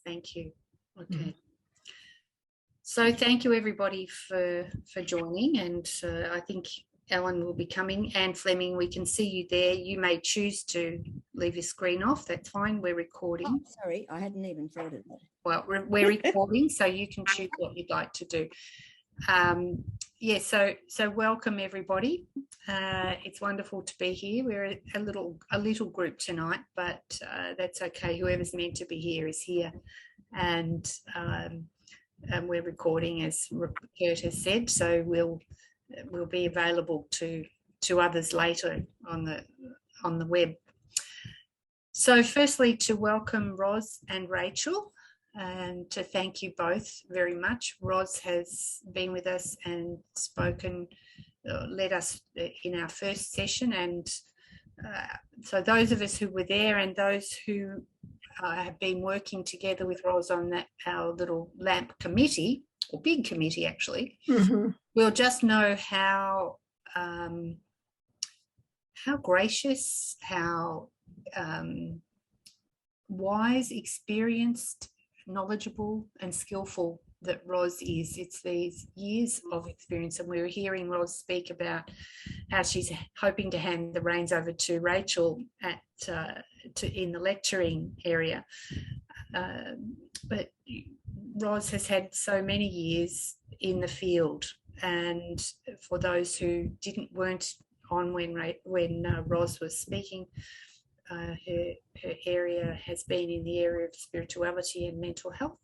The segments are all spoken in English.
Thank you. Okay. So thank you, everybody, for joining. And I think Ellen will be coming. Anne Fleming, we can see you there. You may choose to leave your screen off. That's fine. We're recording. Oh, sorry, I hadn't even thought of that. Well, we're recording, so you can choose what you'd like to do. Yeah, so welcome, everybody. It's wonderful to be here. We're a little group tonight, but that's okay. Whoever's meant to be here is here, and we're recording, as Kurt has said. So we'll be available to others later on the web. So firstly, to welcome Ros and Rachel, and to thank you both very much. Ros has been with us and spoken, led us in our first session, and so those of us who were there and those who have been working together with Ros on our little LAMP committee, or big committee actually, we'll just know how gracious, how wise, experienced, knowledgeable and skillful that Ros is. It's these years of experience, and we were hearing Ros speak about how she's hoping to hand the reins over to Rachel in the lecturing area, but Ros has had so many years in the field, and for those who weren't on when Ros was speaking, her area has been in the area of spirituality and mental health.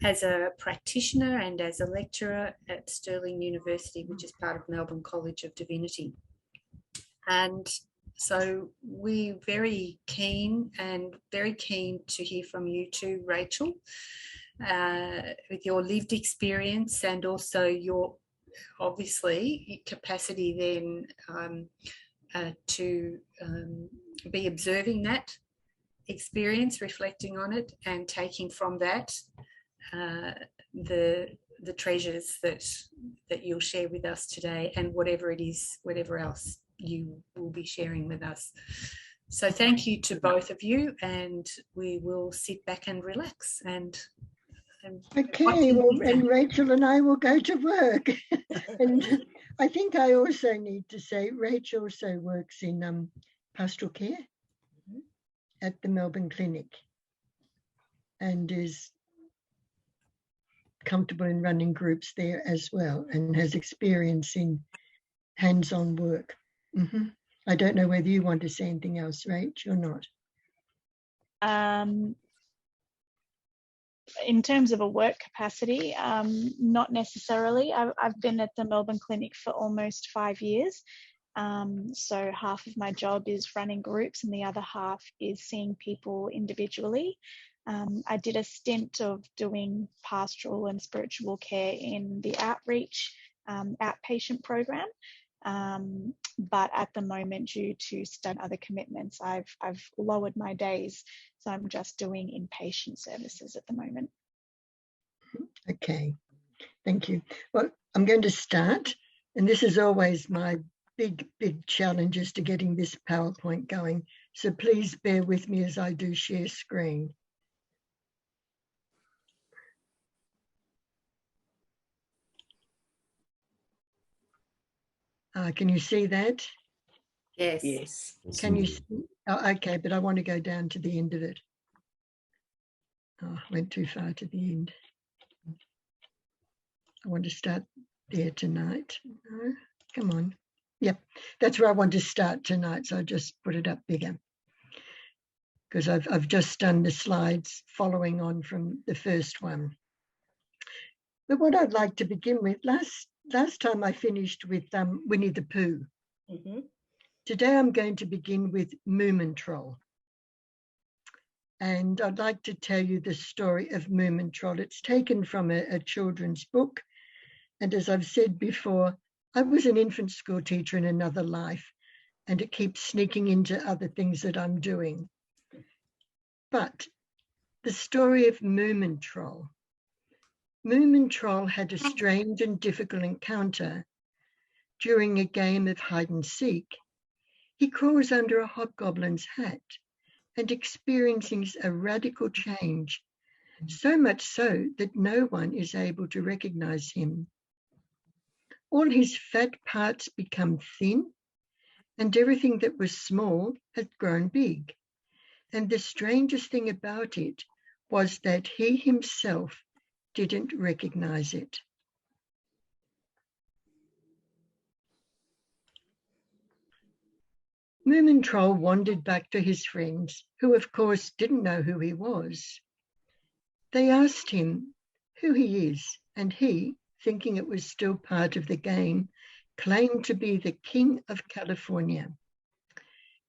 As a practitioner and as a lecturer at Stirling University, which is part of Melbourne College of Divinity. And so we're very keen to hear from you too, Rachel, with your lived experience and also your, obviously, capacity then to be observing that experience, reflecting on it, and taking from that the treasures that you'll share with us today, and whatever it is, whatever else you will be sharing with us. So thank you to both of you, and we will sit back and relax and okay, well, and Rachel and I will go to work. And I think I also need to say Rachel also works in pastoral care at the Melbourne Clinic and is comfortable in running groups there as well, and has experience in hands-on work. I don't know whether you want to say anything else, Rach, or not. In terms of a work capacity, not necessarily. I've been at the Melbourne Clinic for almost 5 years. So half of my job is running groups and the other half is seeing people individually. I did a stint of doing pastoral and spiritual care in the outreach outpatient program. But at the moment, due to other commitments, I've lowered my days. So I'm just doing inpatient services at the moment. Okay, thank you. Well, I'm going to start, and this is always my big challenge is to getting this PowerPoint going. So please bear with me as I do share screen. Can you see that? Yes. Yes. Can you see? Oh, okay, but I want to go down to the end of it. Oh, I went too far to the end. I want to start there tonight. No, come on. Yep, that's where I want to start tonight. So I just put it up bigger because I've just done the slides following on from the first one. But what I'd like to begin with, last time I finished with Winnie the Pooh. Today I'm going to begin with Moomintroll. And I'd like to tell you the story of Moomintroll. It's taken from a children's book. And as I've said before, I was an infant school teacher in another life, and it keeps sneaking into other things that I'm doing. But the story of Moomintroll. Moomintroll had a strange and difficult encounter during a game of hide and seek. He crawls under a hobgoblin's hat and experiencing a radical change, so much so that no one is able to recognize him. All his fat parts become thin, and everything that was small had grown big. And the strangest thing about it was that he himself didn't recognize it. Moomintroll wandered back to his friends, who of course didn't know who he was. They asked him who he is, and he, thinking it was still part of the game, claimed to be the King of California.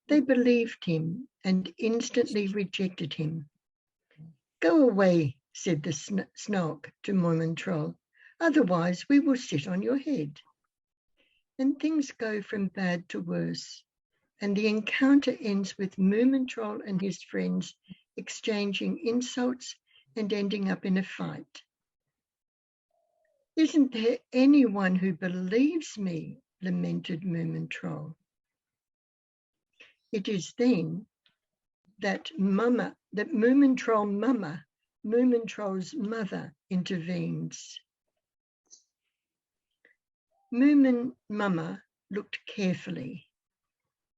They believed him and instantly rejected him. "Go away," said the Snark to Moomintroll, "otherwise we will sit on your head." And things go from bad to worse, and the encounter ends with Moomintroll and his friends exchanging insults and ending up in a fight. "Isn't there anyone who believes me?" lamented Moomintroll. It is then that Moomintroll's mother, intervenes. Moomin Mama looked carefully.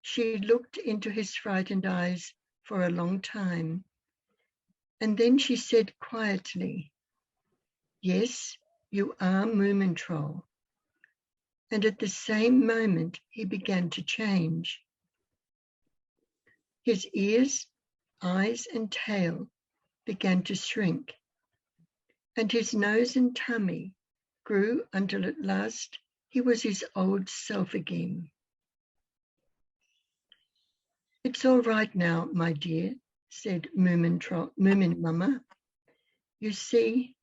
She looked into his frightened eyes for a long time, and then she said quietly, "Yes, you are Moomintroll." And at the same moment, he began to change. His ears, eyes, and tail began to shrink, and his nose and tummy grew until at last he was his old self again. "It's all right now, my dear," said Moomin Mama. "You see,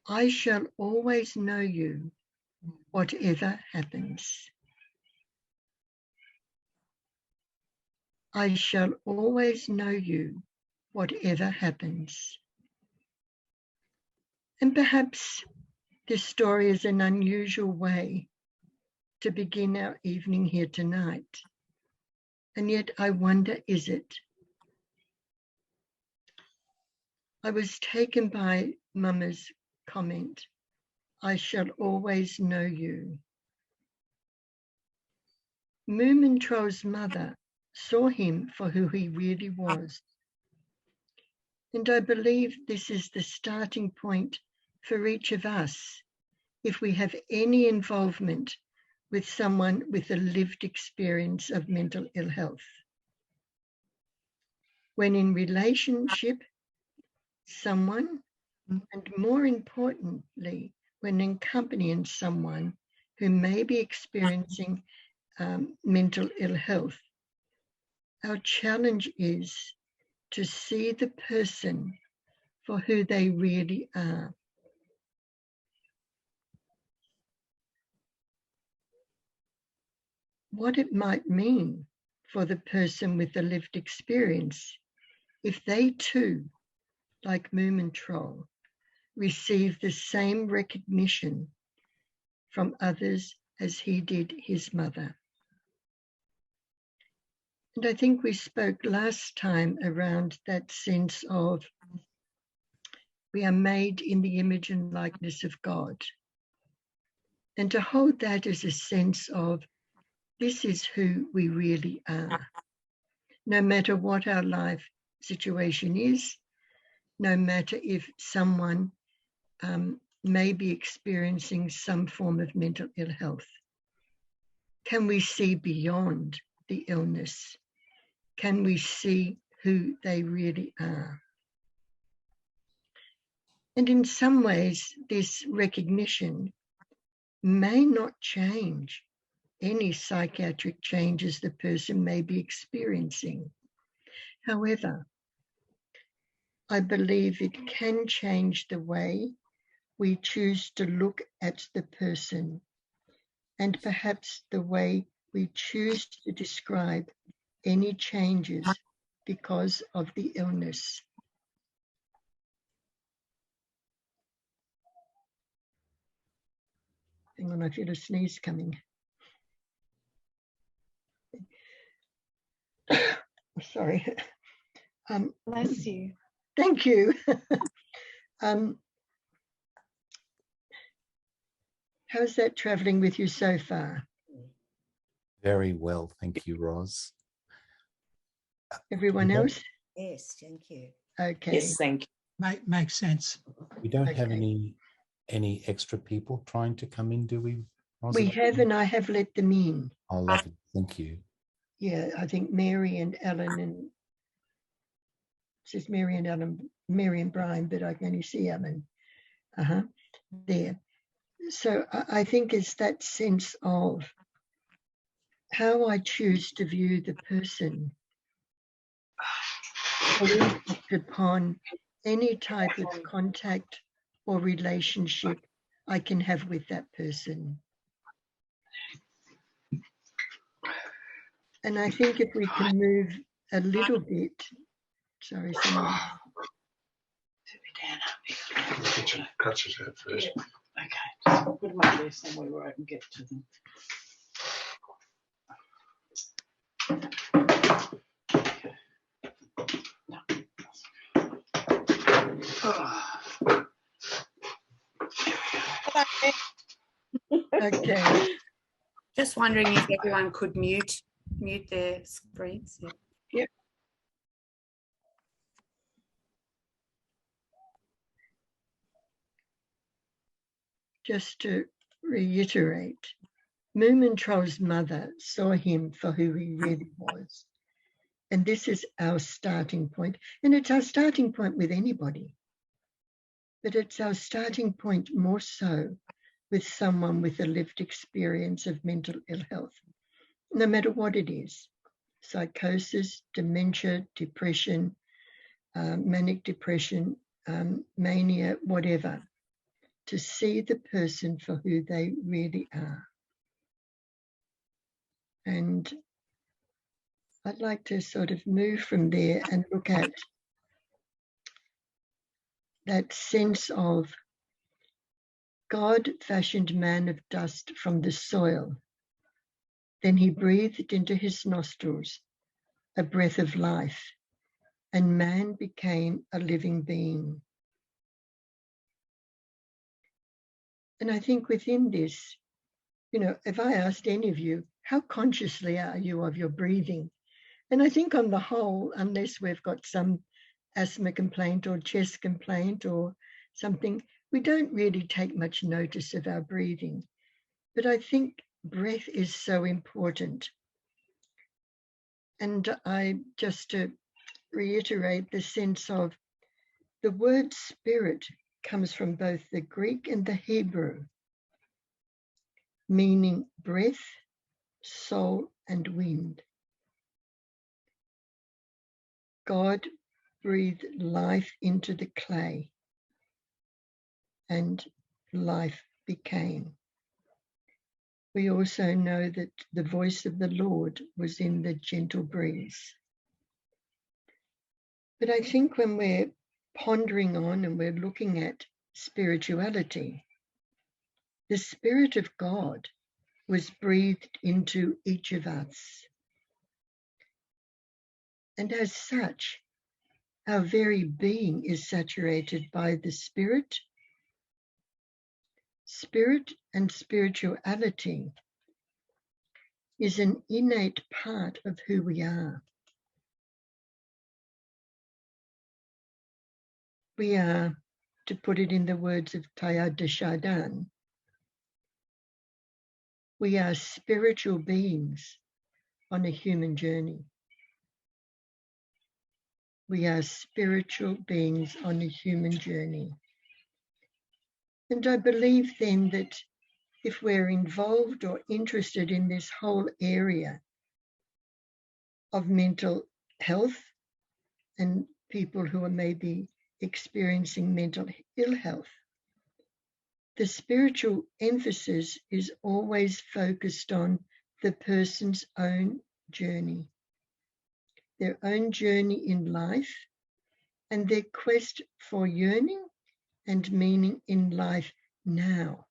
I shall always know you, whatever happens. I shall always know you, whatever happens." And perhaps this story is an unusual way to begin our evening here tonight. And yet I wonder, is it? I was taken by Mama's comment, "I shall always know you." Moomintroll's mother saw him for who he really was. And I believe this is the starting point for each of us if we have any involvement with someone with a lived experience of mental ill health. When in relationship, someone, and more importantly, when accompanying someone who may be experiencing mental ill health, our challenge is to see the person for who they really are. What it might mean for the person with the lived experience if they too, like Moomintroll, receive the same recognition from others as he did his mother. And I think we spoke last time around that sense of we are made in the image and likeness of God. And to hold that as a sense of this is who we really are. No matter what our life situation is, no matter if someone may be experiencing some form of mental ill health. Can we see beyond the illness? Can we see who they really are? And in some ways, this recognition may not change any psychiatric changes the person may be experiencing. However, I believe it can change the way we choose to look at the person and perhaps the way we choose to describe any changes because of the illness. Hang on, I feel a sneeze coming. Sorry. Bless you. Thank you. How's that traveling with you so far? Very well, thank you, Roz. Everyone else? Yes, thank you. Okay. Yes, thank you. Makes sense. We don't have Okay. any extra people trying to come in, do we, Roz? We have, and I have let them in. Oh, lovely. Thank you. Yeah, I think Mary and Ellen and it says Mary and Ellen, Mary and Brian, but I can only see Ellen. There. So I think it's that sense of how I choose to view the person will impact upon any type of contact or relationship I can have with that person. And I think if we can move a little bit, sorry, someone. Cuts his head first. Okay, put them up there somewhere where I can get to them. Okay. Just wondering if everyone could mute their screens. Yeah. Yep. Just to reiterate, Moomintroll's mother saw him for who he really was. And this is our starting point. And it's our starting point with anybody. But it's our starting point more so with someone with a lived experience of mental ill health, no matter what it is. Psychosis, dementia, depression, manic depression, mania, whatever. To see the person for who they really are. And I'd like to sort of move from there and look at that sense of God fashioned man of dust from the soil. Then he breathed into his nostrils a breath of life, and man became a living being. And I think within this, if I asked any of you, how consciously are you of your breathing? And I think on the whole, unless we've got some asthma complaint or chest complaint or something, we don't really take much notice of our breathing. But I think breath is so important. And just to reiterate the sense of the word spirit comes from both the Greek and the Hebrew, meaning breath, soul, and wind. God breathed life into the clay, and life became. We also know that the voice of the Lord was in the gentle breeze. But I think when we're pondering on and we're looking at spirituality, the Spirit of God was breathed into each of us. And as such, our very being is saturated by the Spirit. Spirit and spirituality is an innate part of who we are. We are, to put it in the words of Teilhard de Chardin, we are spiritual beings on a human journey. We are spiritual beings on a human journey. And I believe then that if we're involved or interested in this whole area of mental health and people who are maybe experiencing mental ill health, the spiritual emphasis is always focused on the person's own journey, their own journey in life, and their quest for yearning and meaning in life now.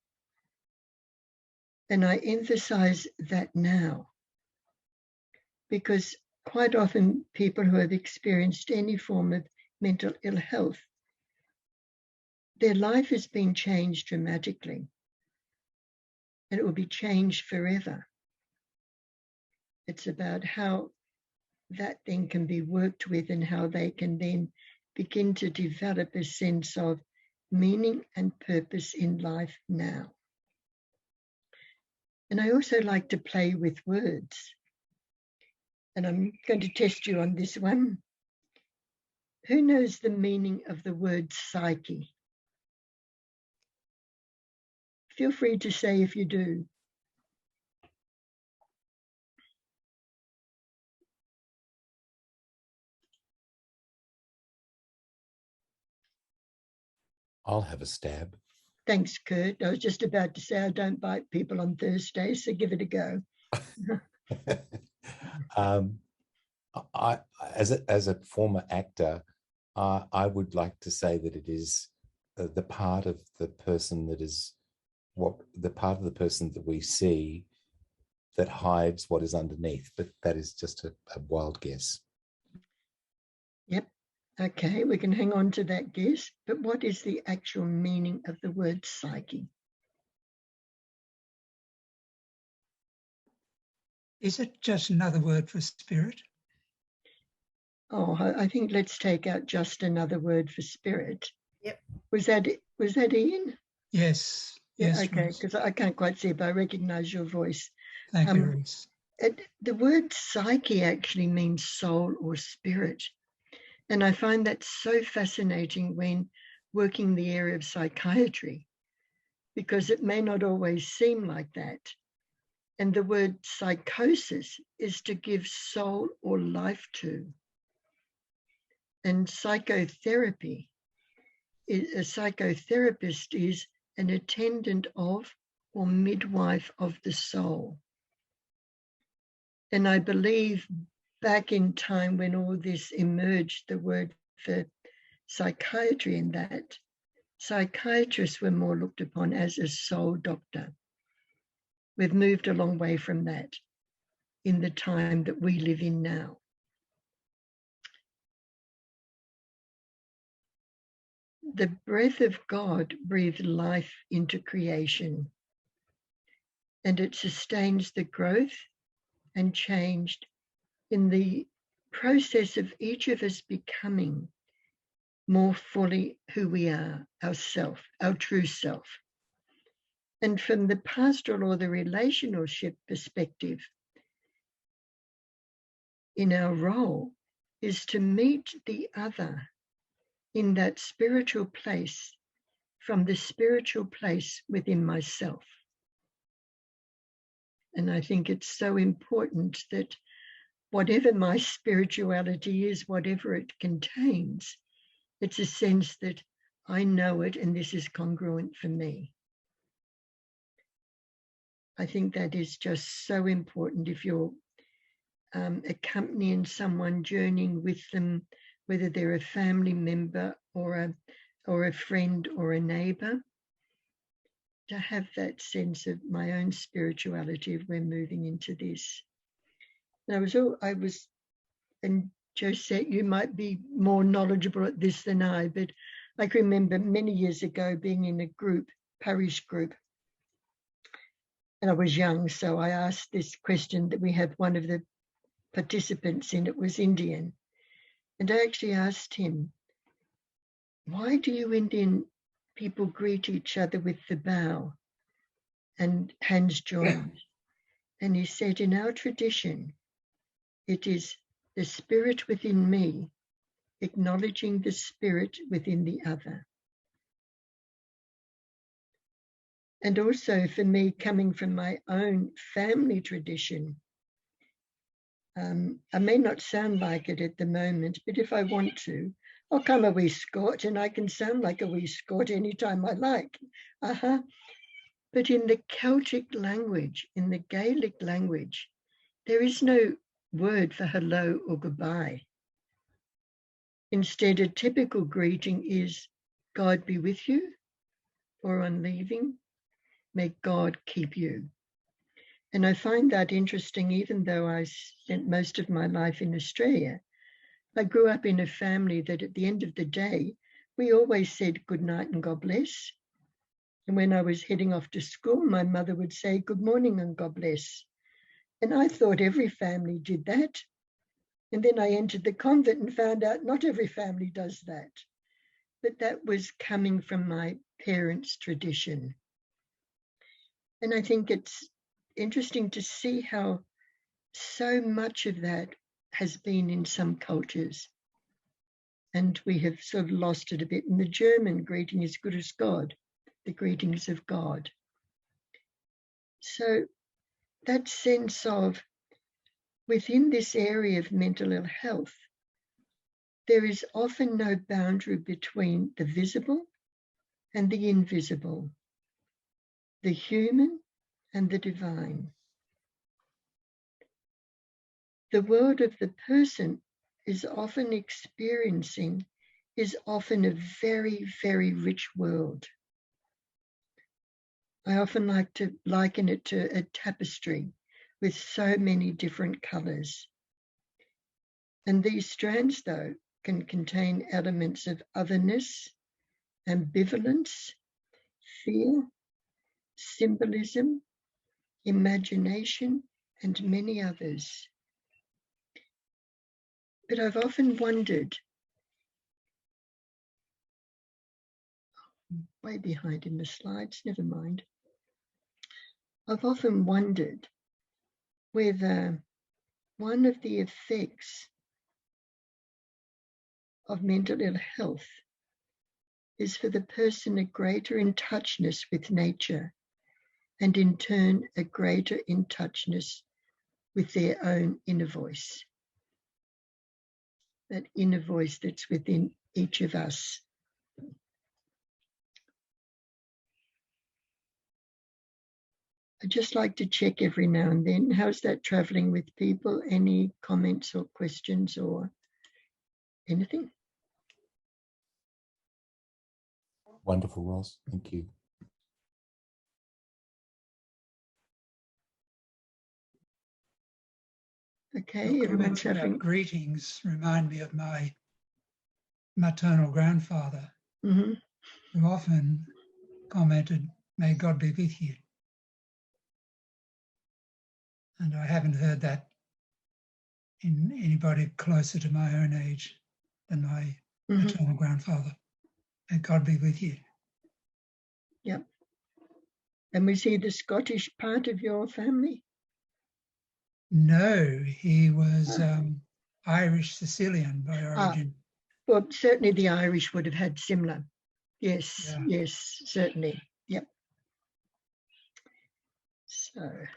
And I emphasize that now, because quite often people who have experienced any form of mental ill health, their life has been changed dramatically, and it will be changed forever. It's about how that then can be worked with and how they can then begin to develop a sense of meaning and purpose in life now. And I also like to play with words. And I'm going to test you on this one. Who knows the meaning of the word psyche? Feel free to say if you do. I'll have a stab. Thanks, Kurt. I was just about to say I don't bite people on Thursdays, so give it a go. I, as a former actor, I would like to say that it is the part of the person that is the part of the person that we see that hides what is underneath. But that is just a wild guess. Yep. Okay, we can hang on to that guess. But what is the actual meaning of the word psyche? Is it just another word for spirit? Oh, I think let's take out just another word for spirit. Yep. Was that Ian? Yes. Yeah, Yes. okay, because I can't quite see, but I recognise your voice. Thank you, Reese. The word psyche actually means soul or spirit. And I find that so fascinating when working the area of psychiatry, because it may not always seem like that. And the word psychosis is to give soul or life to. And psychotherapy, a psychotherapist is an attendant of or midwife of the soul. And I believe back in time when all this emerged, the word for psychiatry and that, psychiatrists were more looked upon as a soul doctor. We've moved a long way from that in the time that we live in now. The breath of God breathed life into creation, and it sustains the growth and change in the process of each of us becoming more fully who we are, ourself, our true self. And from the pastoral or the relationship perspective, in our role is to meet the other in that spiritual place, from the spiritual place within myself. And I think it's so important that whatever my spirituality is, whatever it contains, it's a sense that I know it and this is congruent for me. I think that is just so important if you're accompanying someone, journeying with them, whether they're a family member or a friend or a neighbor, to have that sense of my own spirituality if we're moving into this. And and Josette, you might be more knowledgeable at this than I, but I can remember many years ago being in a group, parish group, and I was young, so I asked this question that we had one of the participants in, it was Indian, and I actually asked him, why do you Indian people greet each other with the bow and hands joined? And he said, in our tradition, it is the spirit within me acknowledging the spirit within the other. And also for me, coming from my own family tradition, I may not sound like it at the moment, but if I want to, I'll come a wee Scot and I can sound like a wee Scot anytime I like. But in the Celtic language, in the Gaelic language, there is no word for hello or goodbye. Instead, a typical greeting is, God be with you, or on leaving, may God keep you. And I find that interesting, even though I spent most of my life in Australia. I grew up in a family that at the end of the day, we always said good night and God bless. And when I was heading off to school, my mother would say good morning and God bless. And I thought every family did that. And then I entered the convent and found out not every family does that. But that was coming from my parents' tradition. And I think it's interesting to see how so much of that has been in some cultures. And we have sort of lost it a bit. In the German, greeting is good as God, the greetings of God. So that sense of within this area of mental ill health, there is often no boundary between the visible and the invisible, the human and the divine. The world of the person is often a very, very rich world. I often like to liken it to a tapestry with so many different colours. And these strands, though, can contain elements of otherness, ambivalence, fear, symbolism, imagination, and many others. But I've often wondered, way behind in the slides, never mind. I've often wondered whether one of the effects of mental ill health is for the person a greater in touchness with nature, and in turn a greater in touchness with their own inner voice. That inner voice that's within each of us. I just like to check every now and then. How's that traveling with people? Any comments or questions or anything? Wonderful, Ross. Thank you. Okay, Your everyone's comments about having... greetings remind me of my maternal grandfather, Mm-hmm. who often commented, "May God be with you." And I haven't heard that in anybody closer to my own age than my maternal grandfather. May God be with you. Yep. And was he the Scottish part of your family? No, he was Irish Sicilian by origin. Well, certainly the Irish would have had similar. Yes, Yeah. yes, certainly. Yep. So.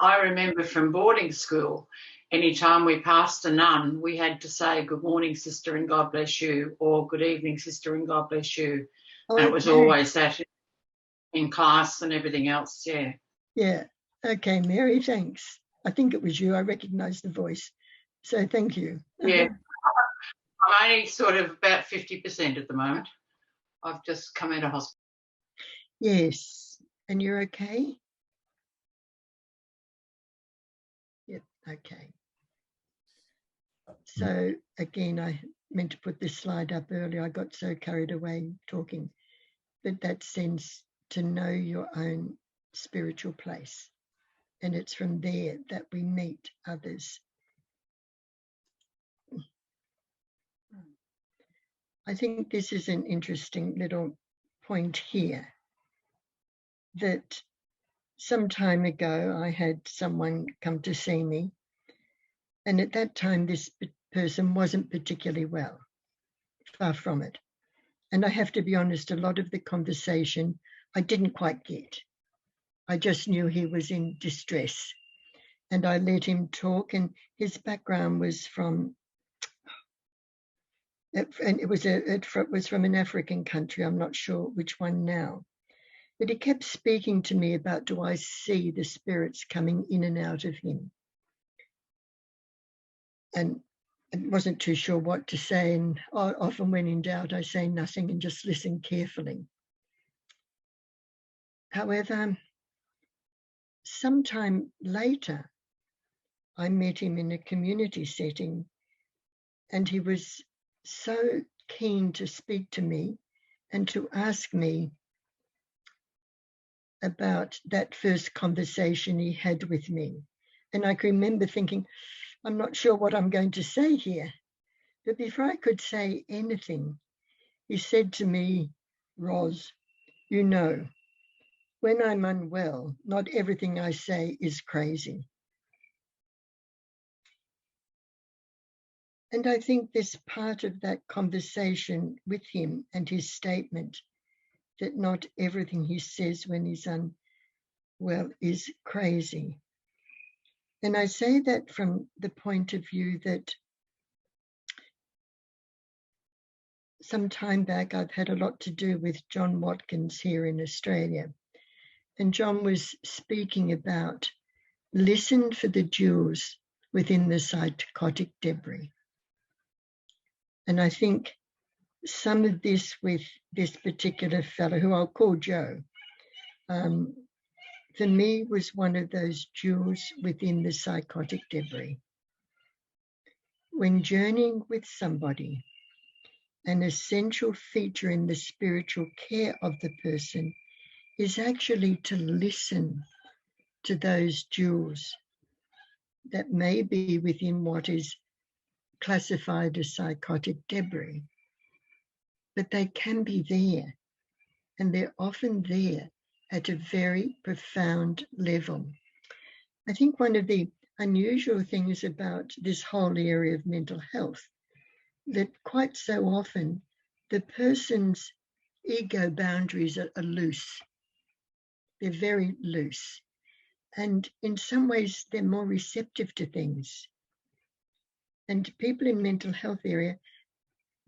I remember from boarding school, anytime we passed a nun, we had to say, "Good morning, sister, and God bless you," or "Good evening, sister, and God bless you." Oh, and it was always that in class and everything else, yeah. Yeah. Okay, Mary, thanks. I think it was you. I recognised the voice. So thank you. Yeah. I'm only sort of about 50% at the moment. I've just come out of hospital. Yes. And you're okay? Yep, okay. So again, I meant to put this slide up earlier. I got so carried away talking. But that sense to know your own spiritual place. And it's from there that we meet others. I think this is an interesting little point here, that some time ago I had someone come to see me, and at that time this person wasn't particularly well, far from it. And I have to be honest, a lot of the conversation I didn't quite get. I just knew he was in distress, and I let him talk, and his background was from, and it was from an African country. I'm not sure which one now. But he kept speaking to me about, do I see the spirits coming in and out of him? And I wasn't too sure what to say. And often when in doubt, I say nothing and just listen carefully. However, sometime later, I met him in a community setting, and he was so keen to speak to me and to ask me about that first conversation he had with me. And I can remember thinking, I'm not sure what I'm going to say here. But before I could say anything, he said to me, Ros, you know, when I'm unwell, not everything I say is crazy. And I think this part of that conversation with him and his statement that not everything he says when he's unwell is crazy. And I say that from the point of view that some time back, I've had a lot to do with John Watkins here in Australia. And John was speaking about listen for the jewels within the psychotic debris. And I think some of this with this particular fellow, who I'll call Joe, for me was one of those jewels within the psychotic debris. When journeying with somebody, an essential feature in the spiritual care of the person is actually to listen to those jewels that may be within what is classified as psychotic debris. But they can be there, and they're often there at a very profound level. I think one of the unusual things about this whole area of mental health, that quite so often the person's ego boundaries are loose. They're very loose. And in some ways, they're more receptive to things. And people in mental health area,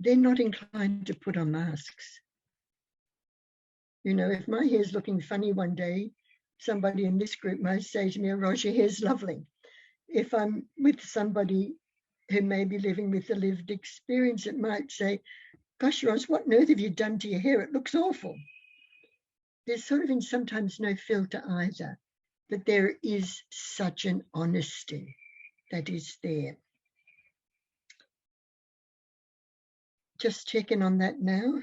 they're not inclined to put on masks. You know, if my hair's looking funny one day, somebody in this group might say to me, oh, Roz, your hair's lovely. If I'm with somebody who may be living with a lived experience, it might say, gosh, Roz, what on earth have you done to your hair? It looks awful. There's sort of sometimes no filter either, but there is such an honesty that is there. Just checking on that now.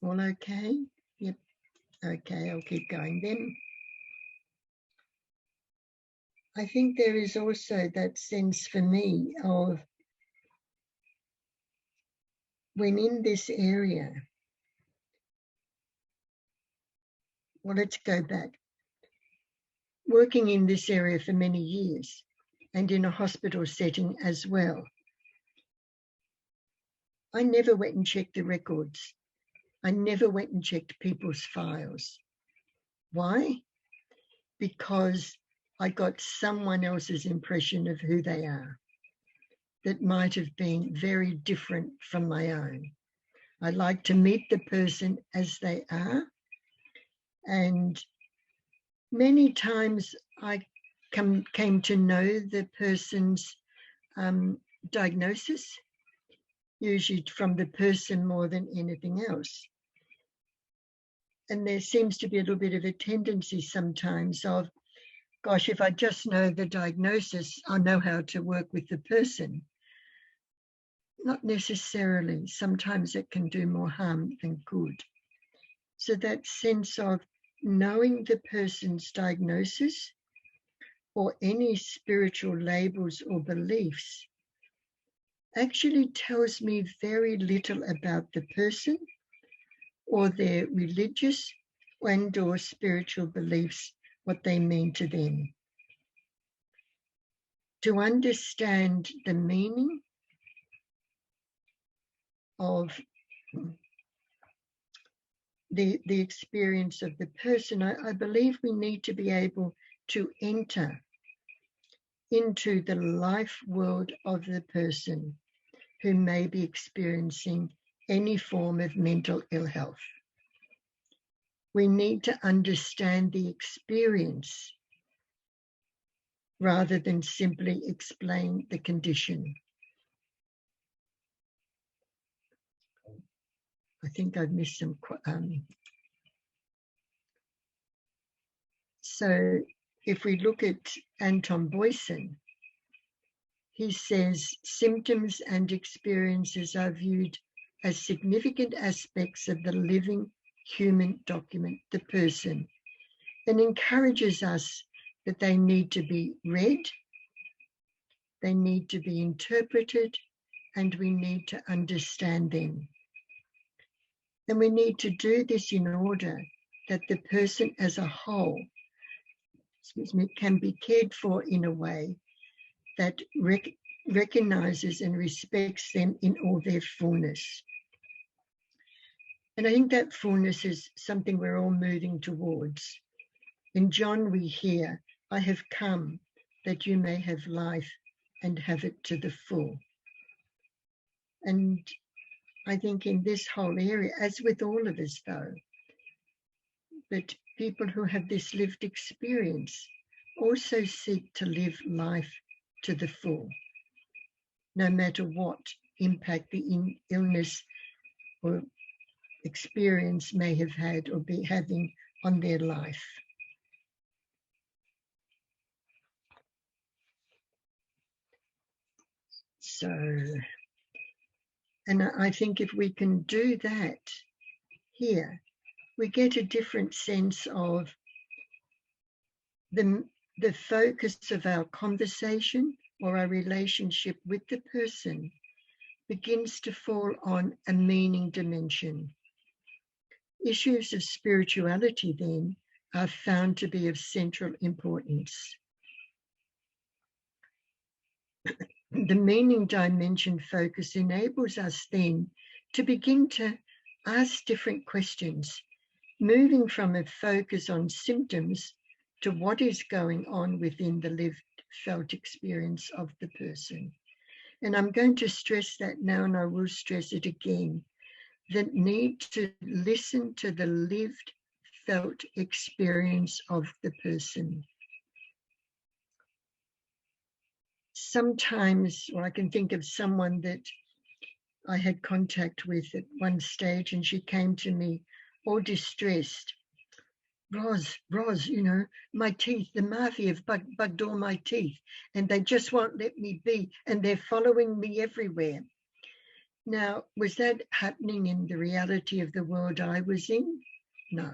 All okay? Yep. Okay, I'll keep going then. I think there is also that sense for me of when in this area, well, let's go back. Working in this area for many years and in a hospital setting as well, I never went and checked the records. I never went and checked people's files. Why? Because I got someone else's impression of who they are that might have been very different from my own. I like to meet the person as they are. And many times I came to know the person's diagnosis, usually from the person more than anything else. And there seems to be a little bit of a tendency sometimes of, gosh, if I just know the diagnosis, I know how to work with the person. Not necessarily. Sometimes it can do more harm than good. So that sense of knowing the person's diagnosis or any spiritual labels or beliefs actually tells me very little about the person or their religious and or spiritual beliefs, what they mean to them. To understand the meaning of the experience of the person, I believe we need to be able to enter into the life world of the person who may be experiencing any form of mental ill health. We need to understand the experience rather than simply explain the condition. I think I've missed some So if we look at Anton Boyson, he says symptoms and experiences are viewed as significant aspects of the living human document, the person, and encourages us that they need to be read, they need to be interpreted, and we need to understand them. And we need to do this in order that the person as a whole, can be cared for in a way that recognizes and respects them in all their fullness. And I think that fullness is something we're all moving towards. In John, we hear, I have come that you may have life and have it to the full. And I think in this whole area, as with all of us though, that people who have this lived experience also seek to live life to the full, no matter what impact the illness or experience may have had or be having on their life. So, and I think if we can do that here, we get a different sense of the focus of our conversation or our relationship with the person begins to fall on a meaning dimension. Issues of spirituality then are found to be of central importance. The meaning dimension focus enables us then to begin to ask different questions, moving from a focus on symptoms to what is going on within the lived felt experience of the person. And I'm going to stress that now, and I will stress it again, the need to listen to the lived felt experience of the person. Sometimes, or I can think of someone that I had contact with at one stage, and she came to me all distressed. Roz, you know, my teeth, the mafia have bugged all my teeth, and they just won't let me be, and they're following me everywhere. Now, was that happening in the reality of the world I was in? No.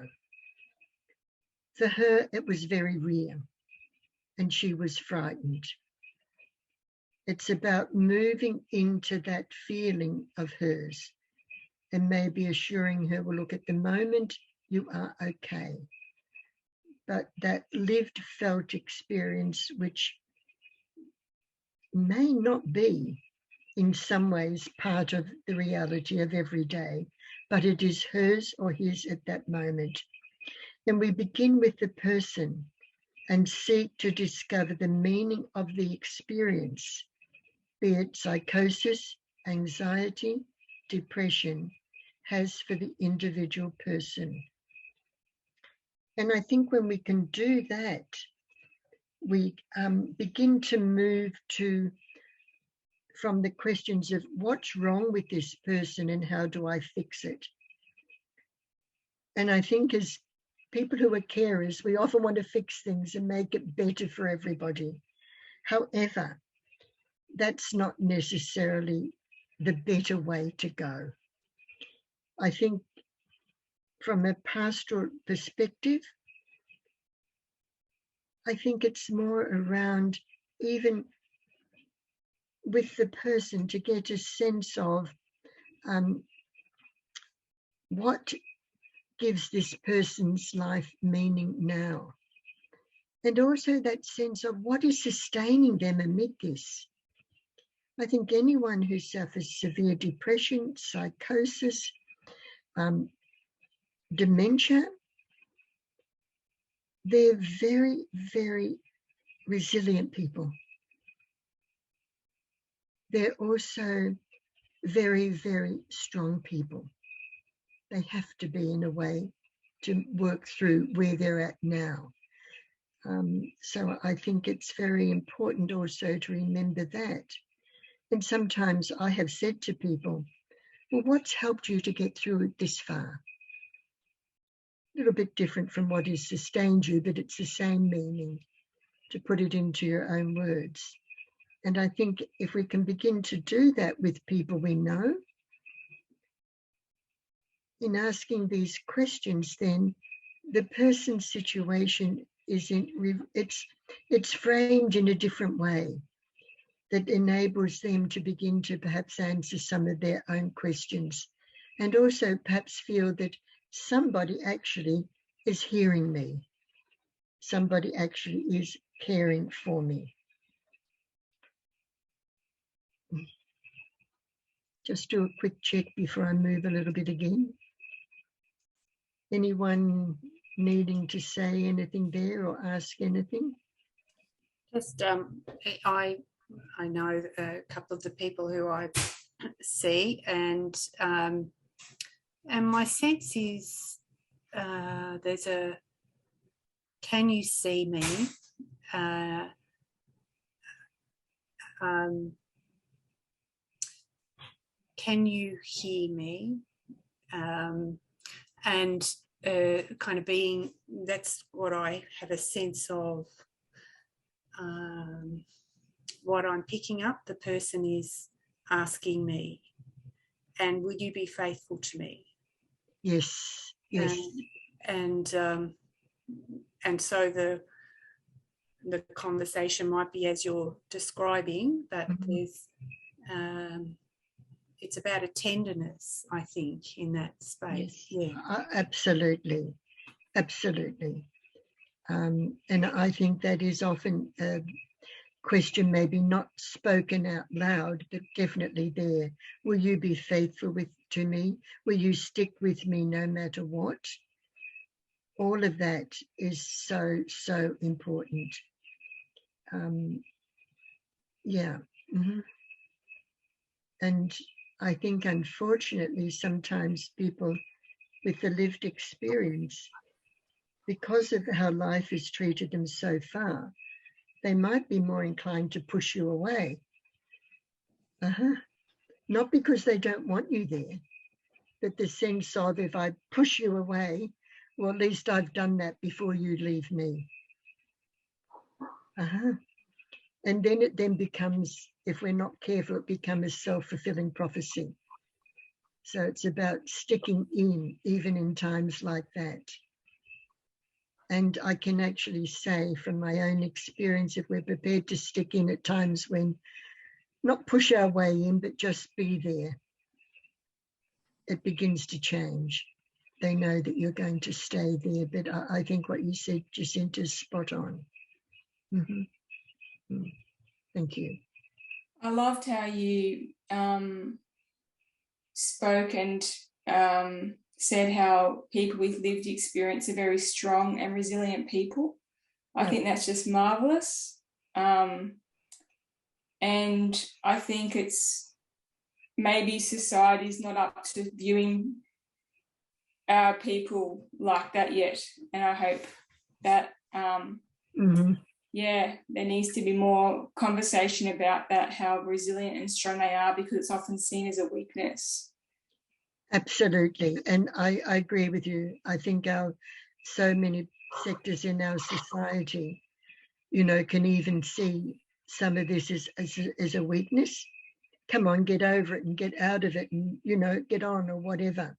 For her, it was very real, and she was frightened. It's about moving into that feeling of hers and maybe assuring her, well, look, at the moment, you are okay. But that lived felt experience, which may not be in some ways part of the reality of every day, but it is hers or his at that moment. Then we begin with the person and seek to discover the meaning of the experience, be it psychosis, anxiety, depression, has for the individual person. And I think when we can do that, we begin to move from the questions of what's wrong with this person and how do I fix it? And I think as people who are carers, we often want to fix things and make it better for everybody. However, that's not necessarily the better way to go. I think from a pastoral perspective, I think it's more around even with the person to get a sense of what gives this person's life meaning now. And also that sense of what is sustaining them amid this. I think anyone who suffers severe depression, psychosis, dementia, they're very, very resilient people. They're also very, very strong people. They have to be in a way to work through where they're at now. So I think it's very important also to remember that. And sometimes I have said to people, well, what's helped you to get through it this far? little bit different from what has sustained you, but it's the same meaning, to put it into your own words. And I think if we can begin to do that with people we know, in asking these questions, then the person's situation is it's framed in a different way that enables them to begin to perhaps answer some of their own questions, and also perhaps feel that somebody actually is hearing me. Somebody actually is caring for me. Just do a quick check before I move a little bit again. Anyone needing to say anything there or ask anything? Just I know a couple of the people who I see, and my sense is there's a can you see me? Can you hear me? And kind of being, that's what I have a sense of. What I'm picking up, the person is asking me, and will you be faithful to me? Yes, yes. And so the conversation might be as you're describing, but there's it's about a tenderness, I think, in that space. Yes. Yeah, absolutely, absolutely. And I think that is often a question, maybe not spoken out loud, but definitely there. Will you be faithful to me? Will you stick with me no matter what? All of that is so, so important. Yeah. Mm-hmm. And I think, unfortunately, sometimes people with the lived experience, because of how life has treated them so far, they might be more inclined to push you away. Not because they don't want you there, but the sense of, if I push you away, well, at least I've done that before you leave me. And then it then becomes, if we're not careful, it becomes a self-fulfilling prophecy. So it's about sticking in, even in times like that. And I can actually say from my own experience, if we're prepared to stick in at times when, not push our way in, but just be there, it begins to change. They know that you're going to stay there. But I think what you said, Jacinta, is spot on. Thank you. I loved how you spoke and said how people with lived experience are very strong and resilient people. I think that's just marvellous. And I think it's maybe society's not up to viewing our people like that yet. And I hope that, there needs to be more conversation about that, how resilient and strong they are, because it's often seen as a weakness. Absolutely. And I agree with you. I think so many sectors in our society, can even see some of this as a weakness. Come on, get over it and get out of it and, get on or whatever.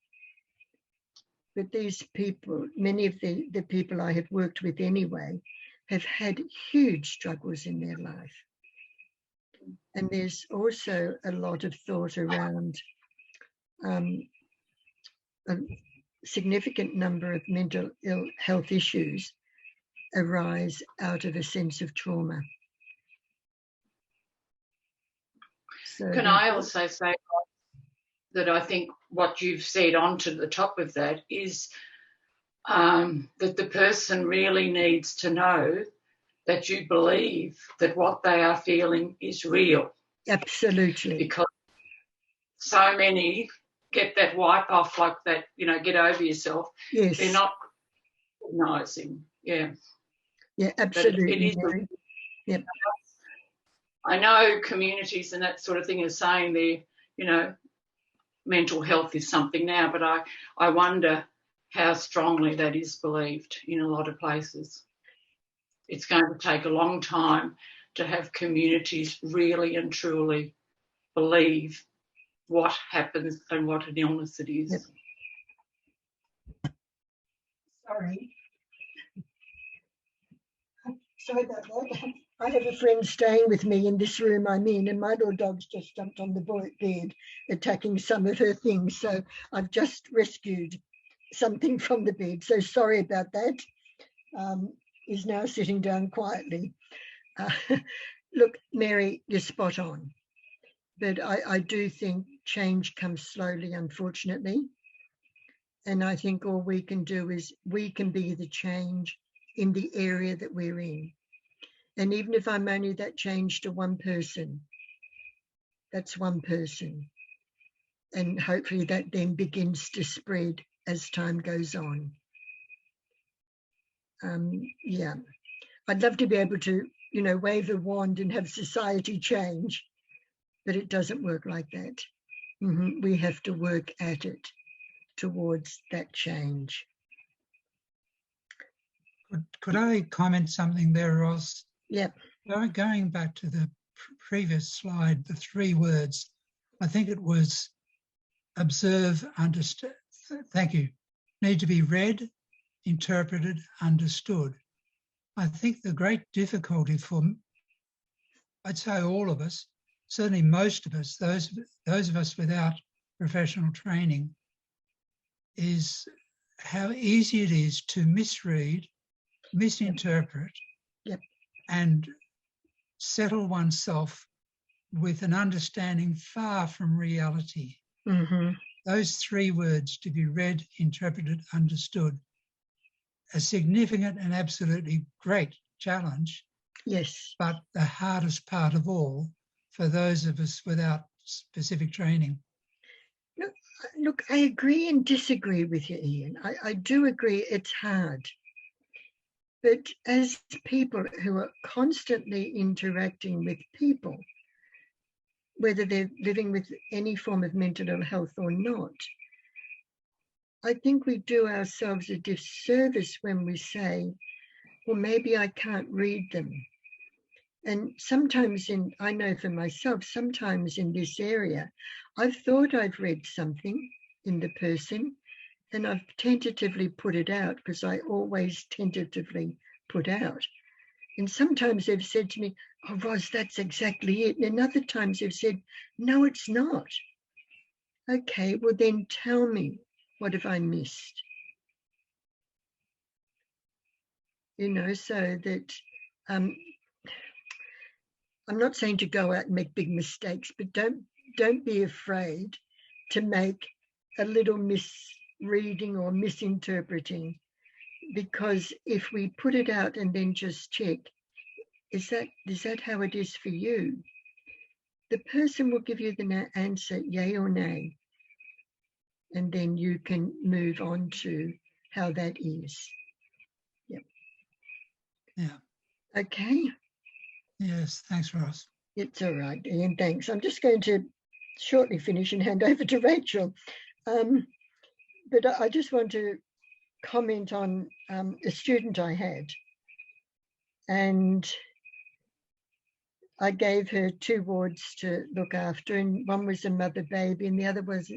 But these people, many of the people I have worked with anyway, have had huge struggles in their life. And there's also a lot of thought around a significant number of mental health issues arise out of a sense of trauma. So can I also say that I think what you've said on to the top of that is that the person really needs to know that you believe that what they are feeling is real. Absolutely. Because so many get that wipe off like that, get over yourself. Yes. They're not recognising. Yeah. Yeah, absolutely. Yep. I know communities and that sort of thing are saying mental health is something now, but I wonder how strongly that is believed in a lot of places. It's going to take a long time to have communities really and truly believe what happens and what an illness it is. Yep. Sorry about that. I have a friend staying with me in this room I'm in, and my little dog's just jumped on the bed, attacking some of her things. So I've just rescued something from the bed. So sorry about that. Is now sitting down quietly. Look, Mary, you're spot on. But I do think change comes slowly, unfortunately. And I think all we can do is we can be the change in the area that we're in. And even if I'm only that change to one person, that's one person. And hopefully that then begins to spread as time goes on. Yeah, I'd love to be able to, wave a wand and have society change, but it doesn't work like that. We have to work at it towards that change. Could I comment something there, Ross? Yep. Going back to the previous slide, the 3 words, I think it was observe, understand, thank you, need to be read, interpreted, understood. I think the great difficulty for, I'd say all of us, certainly most of us, those of us without professional training, is how easy it is to misread, misinterpret, yep, and settle oneself with an understanding far from reality. Those 3 words, to be read, interpreted, understood, a significant and absolutely great challenge. Yes. But the hardest part of all for those of us without specific training. Look, I agree and disagree with you, Ian. I do agree it's hard. But as people who are constantly interacting with people, whether they're living with any form of mental ill health or not, I think we do ourselves a disservice when we say, well, maybe I can't read them. And sometimes I know for myself, sometimes in this area, I've thought I've read something in the person and I've tentatively put it out, because I always tentatively put out. And sometimes they've said to me, oh, Ros, that's exactly it. And other times they've said, no, it's not. Okay, well then tell me, what have I missed? So that I'm not saying to go out and make big mistakes, but don't be afraid to make a little misreading or misinterpreting, because if we put it out and then just check, is that how it is for you? The person will give you the answer, yay or nay, and then you can move on to how that is. Yep. Yeah. Okay. Yes, thanks, Ross. It's all right, Ian, thanks. I'm just going to shortly finish and hand over to Rachel. But I just want to comment on a student I had. And I gave her 2 wards to look after, and one was a mother baby and the other was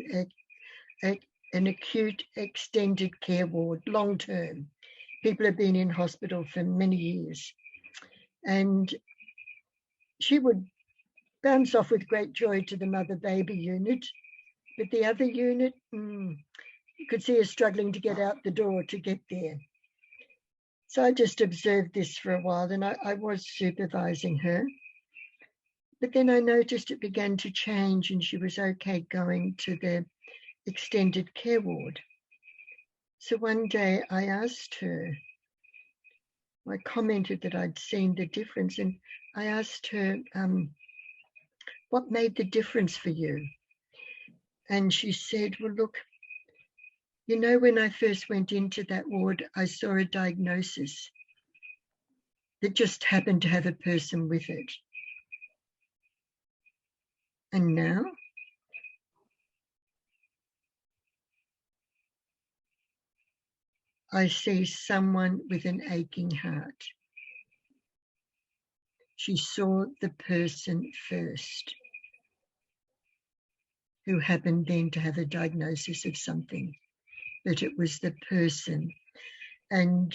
an acute extended care ward, long term. People have been in hospital for many years. And she would bounce off with great joy to the mother baby unit, but the other unit, you could see her struggling to get out the door to get there. So I just observed this for a while, and I was supervising her. But then I noticed it began to change and she was okay going to the extended care ward. So one day I asked her, I commented that I'd seen the difference, and I asked her, what made the difference for you? And she said, well, look, when I first went into that ward, I saw a diagnosis that just happened to have a person with it. And now? I see someone with an aching heart. She saw the person first, who happened then to have a diagnosis of something, but it was the person. And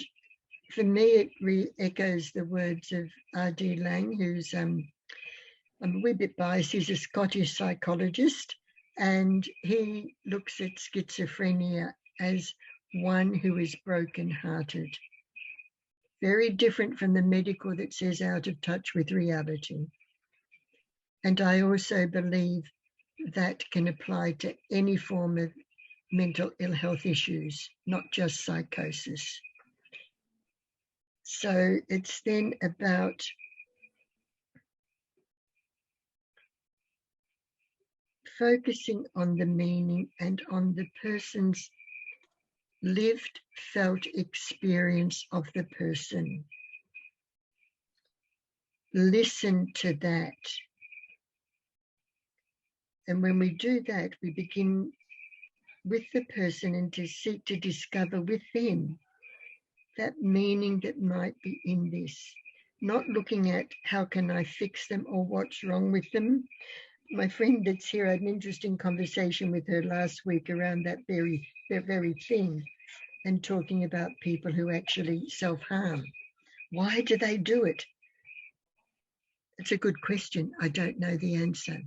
for me, it re-echoes the words of R.D. Laing, who's, I'm a wee bit biased, he's a Scottish psychologist, and he looks at schizophrenia as one who is broken-hearted. Very different from the medical that says out of touch with reality. And I also believe that can apply to any form of mental ill health issues, not just psychosis. So it's then about focusing on the meaning and on the person's lived, felt experience of the person. Listen to that. And when we do that, we begin with the person and to seek to discover with them that meaning that might be in this. Not looking at how can I fix them or what's wrong with them. My friend that's here, I had an interesting conversation with her last week around that very thing, and talking about people who actually self-harm. Why do they do it? It's a good question. I don't know the answer.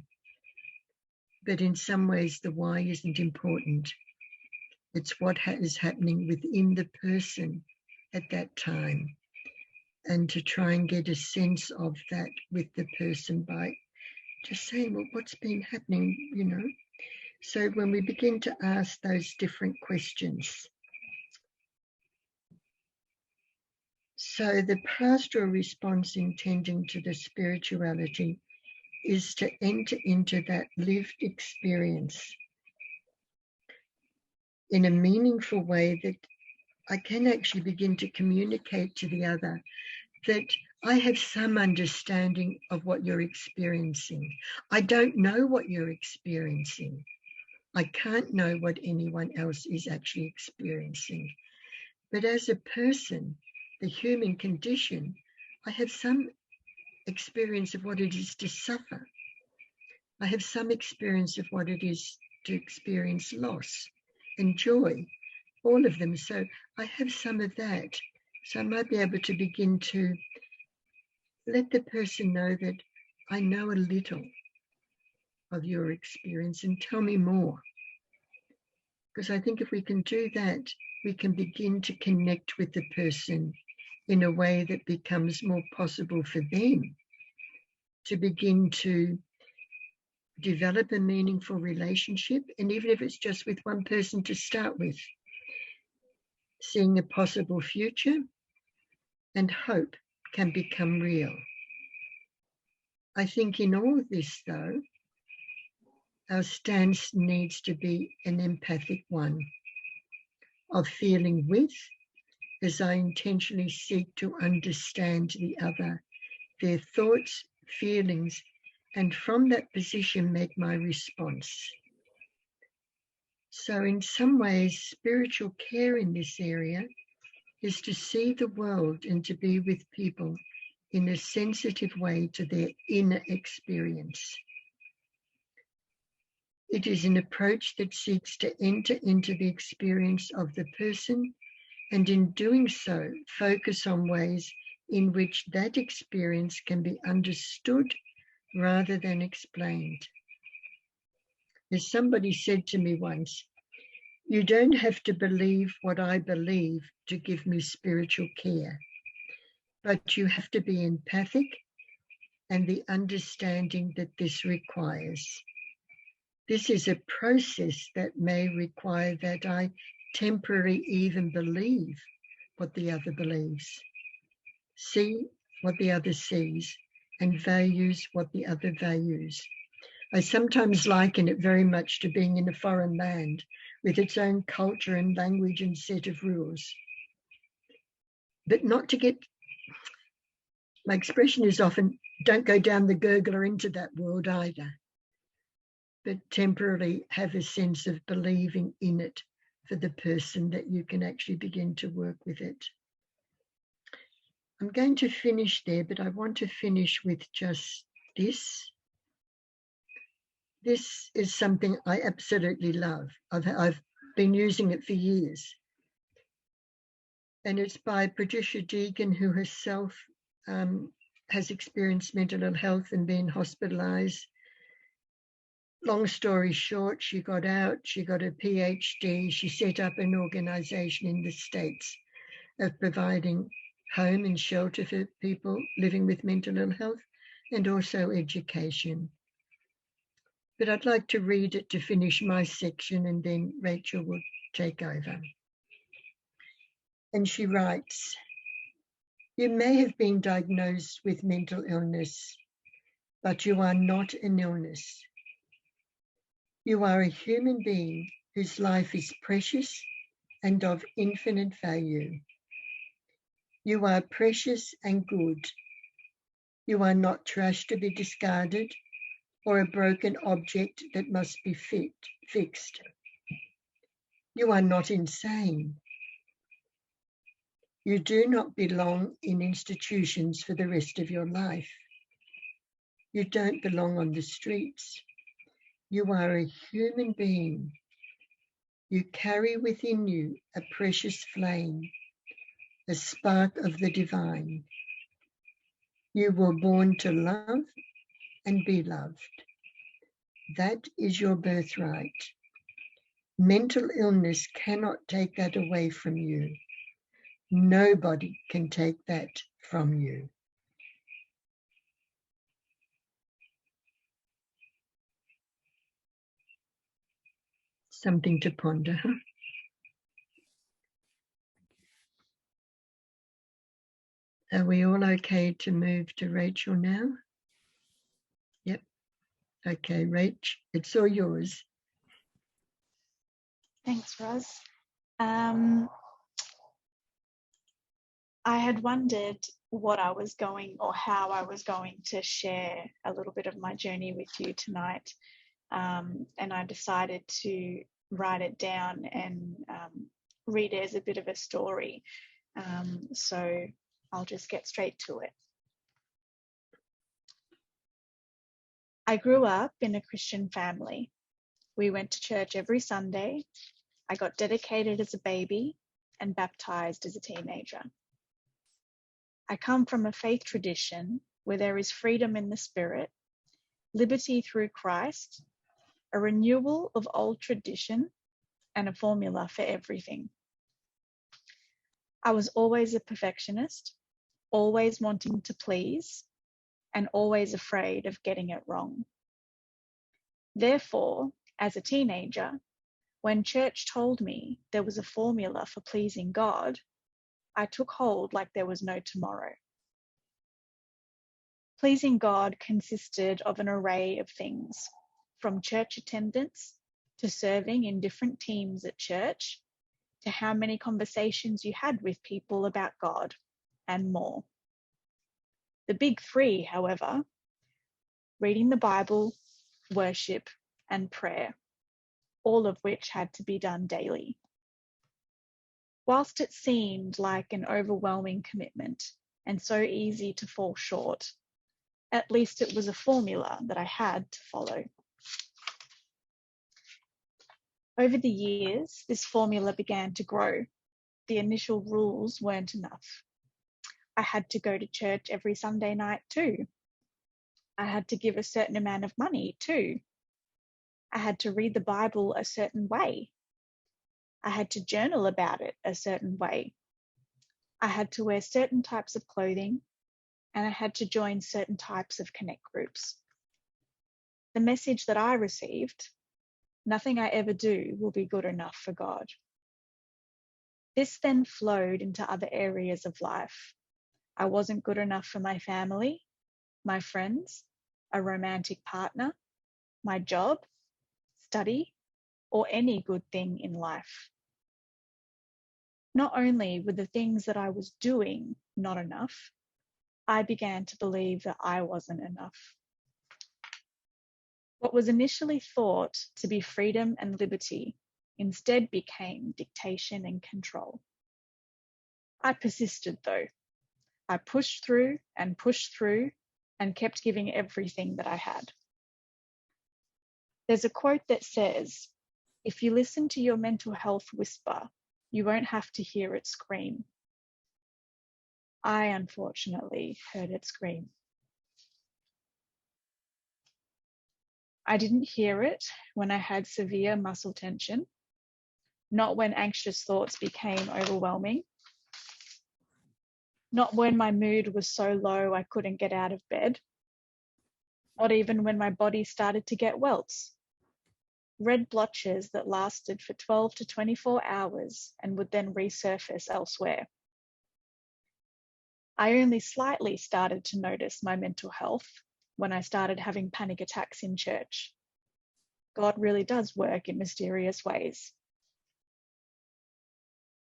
But in some ways, the why isn't important. It's what is happening within the person at that time. And to try and get a sense of that with the person by just saying, well, what's been happening, you know? So when we begin to ask those different questions. So the pastoral response intending to the spirituality is to enter into that lived experience in a meaningful way that I can actually begin to communicate to the other that I have some understanding of what you're experiencing. I don't know what you're experiencing. I can't know what anyone else is actually experiencing. But as a person, the human condition, I have some experience of what it is to suffer. I have some experience of what it is to experience loss and joy, all of them. So I have some of that. So I might be able to begin to let the person know that I know a little of your experience and tell me more. Because I think if we can do that, we can begin to connect with the person in a way that becomes more possible for them to begin to develop a meaningful relationship. And even if it's just with one person to start with, seeing a possible future and hope can become real. I think in all of this, though, our stance needs to be an empathic one of feeling with, as I intentionally seek to understand the other, their thoughts, feelings, and from that position make my response. So in some ways, spiritual care in this area is to see the world and to be with people in a sensitive way to their inner experience. It is an approach that seeks to enter into the experience of the person, and in doing so, focus on ways in which that experience can be understood rather than explained. As somebody said to me once, you don't have to believe what I believe to give me spiritual care, but you have to be empathic and the understanding that this requires. This is a process that may require that I temporarily even believe what the other believes, see what the other sees, and values what the other values. I sometimes liken it very much to being in a foreign land with its own culture and language and set of rules. But not to get, my expression is often, don't go down the gurgler into that world either, but temporarily have a sense of believing in it, for the person that you can actually begin to work with it. I'm going to finish there, but I want to finish with just this. This is something I absolutely love. I've been using it for years. And it's by Patricia Deegan, who herself has experienced mental ill health and been hospitalized. Long story short, she got out, she got a PhD, she set up an organization in the States of providing home and shelter for people living with mental ill health and also education. But I'd like to read it to finish my section and then Rachel will take over. And she writes, "You may have been diagnosed with mental illness, but you are not an illness. You are a human being whose life is precious and of infinite value. You are precious and good. You are not trash to be discarded or a broken object that must be fixed. You are not insane. You do not belong in institutions for the rest of your life. You don't belong on the streets. You are a human being. You carry within you a precious flame, a spark of the divine. You were born to love and be loved. That is your birthright. Mental illness cannot take that away from you. Nobody can take that from you." Something to ponder. Are we all okay to move to Rachel now? Yep. Okay, Rach, it's all yours. Thanks, Roz. I had wondered what I was going or how I was going to share a little bit of my journey with you tonight. And I decided to write it down and read it as a bit of a story. So I'll just get straight to it. I grew up in a Christian family. We went to church every Sunday. I got dedicated as a baby and baptized as a teenager. I come from a faith tradition where there is freedom in the spirit, liberty through Christ, a renewal of old tradition, and a formula for everything. I was always a perfectionist, always wanting to please, and always afraid of getting it wrong. Therefore, as a teenager, when church told me there was a formula for pleasing God, I took hold like there was no tomorrow. Pleasing God consisted of an array of things, from church attendance to serving in different teams at church, to how many conversations you had with people about God, and more. The big three, however, reading the Bible, worship, and prayer, all of which had to be done daily. Whilst it seemed like an overwhelming commitment and so easy to fall short, at least it was a formula that I had to follow. Over the years, this formula began to grow. The initial rules weren't enough. I had to go to church every Sunday night too. I had to give a certain amount of money too. I had to read the Bible a certain way. I had to journal about it a certain way. I had to wear certain types of clothing, and I had to join certain types of connect groups. The message that I received: nothing I ever do will be good enough for God. This then flowed into other areas of life. I wasn't good enough for my family, my friends, a romantic partner, my job, study, or any good thing in life. Not only were the things that I was doing not enough, I began to believe that I wasn't enough. What was initially thought to be freedom and liberty instead became dictation and control. I persisted though. I pushed through and kept giving everything that I had. There's a quote that says, "If you listen to your mental health whisper, you won't have to hear it scream." I unfortunately heard it scream. I didn't hear it when I had severe muscle tension, not when anxious thoughts became overwhelming, not when my mood was so low I couldn't get out of bed, not even when my body started to get welts, red blotches that lasted for 12 to 24 hours and would then resurface elsewhere. I only slightly started to notice my mental health when I started having panic attacks in church. God really does work in mysterious ways.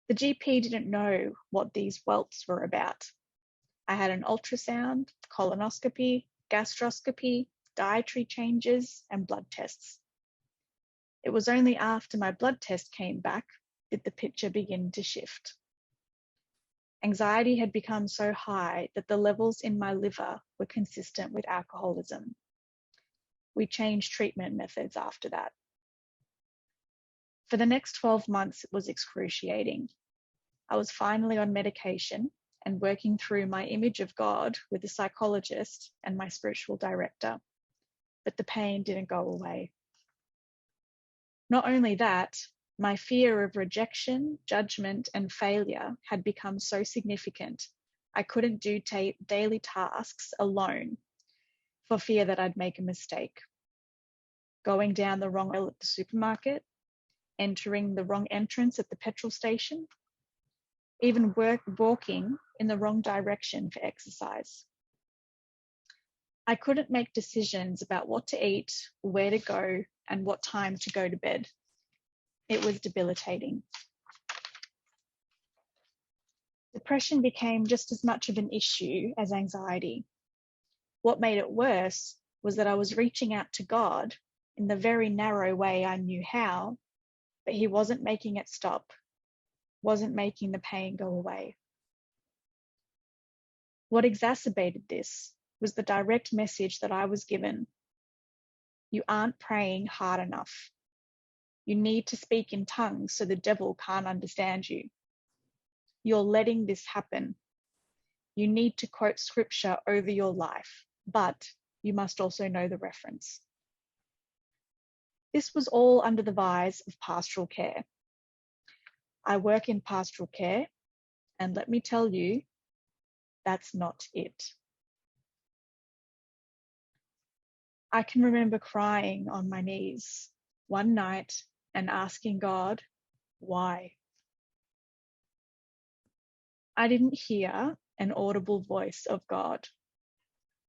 The GP didn't know what these welts were about. I had an ultrasound, colonoscopy, gastroscopy, dietary changes, and blood tests. It was only after my blood test came back did the picture begin to shift. Anxiety had become so high that the levels in my liver were consistent with alcoholism. We changed treatment methods after that. For the next 12 months, it was excruciating. I was finally on medication and working through my image of God with a psychologist and my spiritual director, but the pain didn't go away. Not only that, my fear of rejection, judgment, and failure had become so significant, I couldn't do daily tasks alone for fear that I'd make a mistake. Going down the wrong aisle at the supermarket, entering the wrong entrance at the petrol station, even walking in the wrong direction for exercise. I couldn't make decisions about what to eat, where to go, and what time to go to bed. It was debilitating. Depression became just as much of an issue as anxiety. What made it worse was that I was reaching out to God in the very narrow way I knew how, but He wasn't making it stop, wasn't making the pain go away. What exacerbated this was the direct message that I was given. You aren't praying hard enough. You need to speak in tongues so the devil can't understand you. You're letting this happen. You need to quote scripture over your life, but you must also know the reference. This was all under the guise of pastoral care. I work in pastoral care, and let me tell you, that's not it. I can remember crying on my knees one night and asking God, why? I didn't hear an audible voice of God,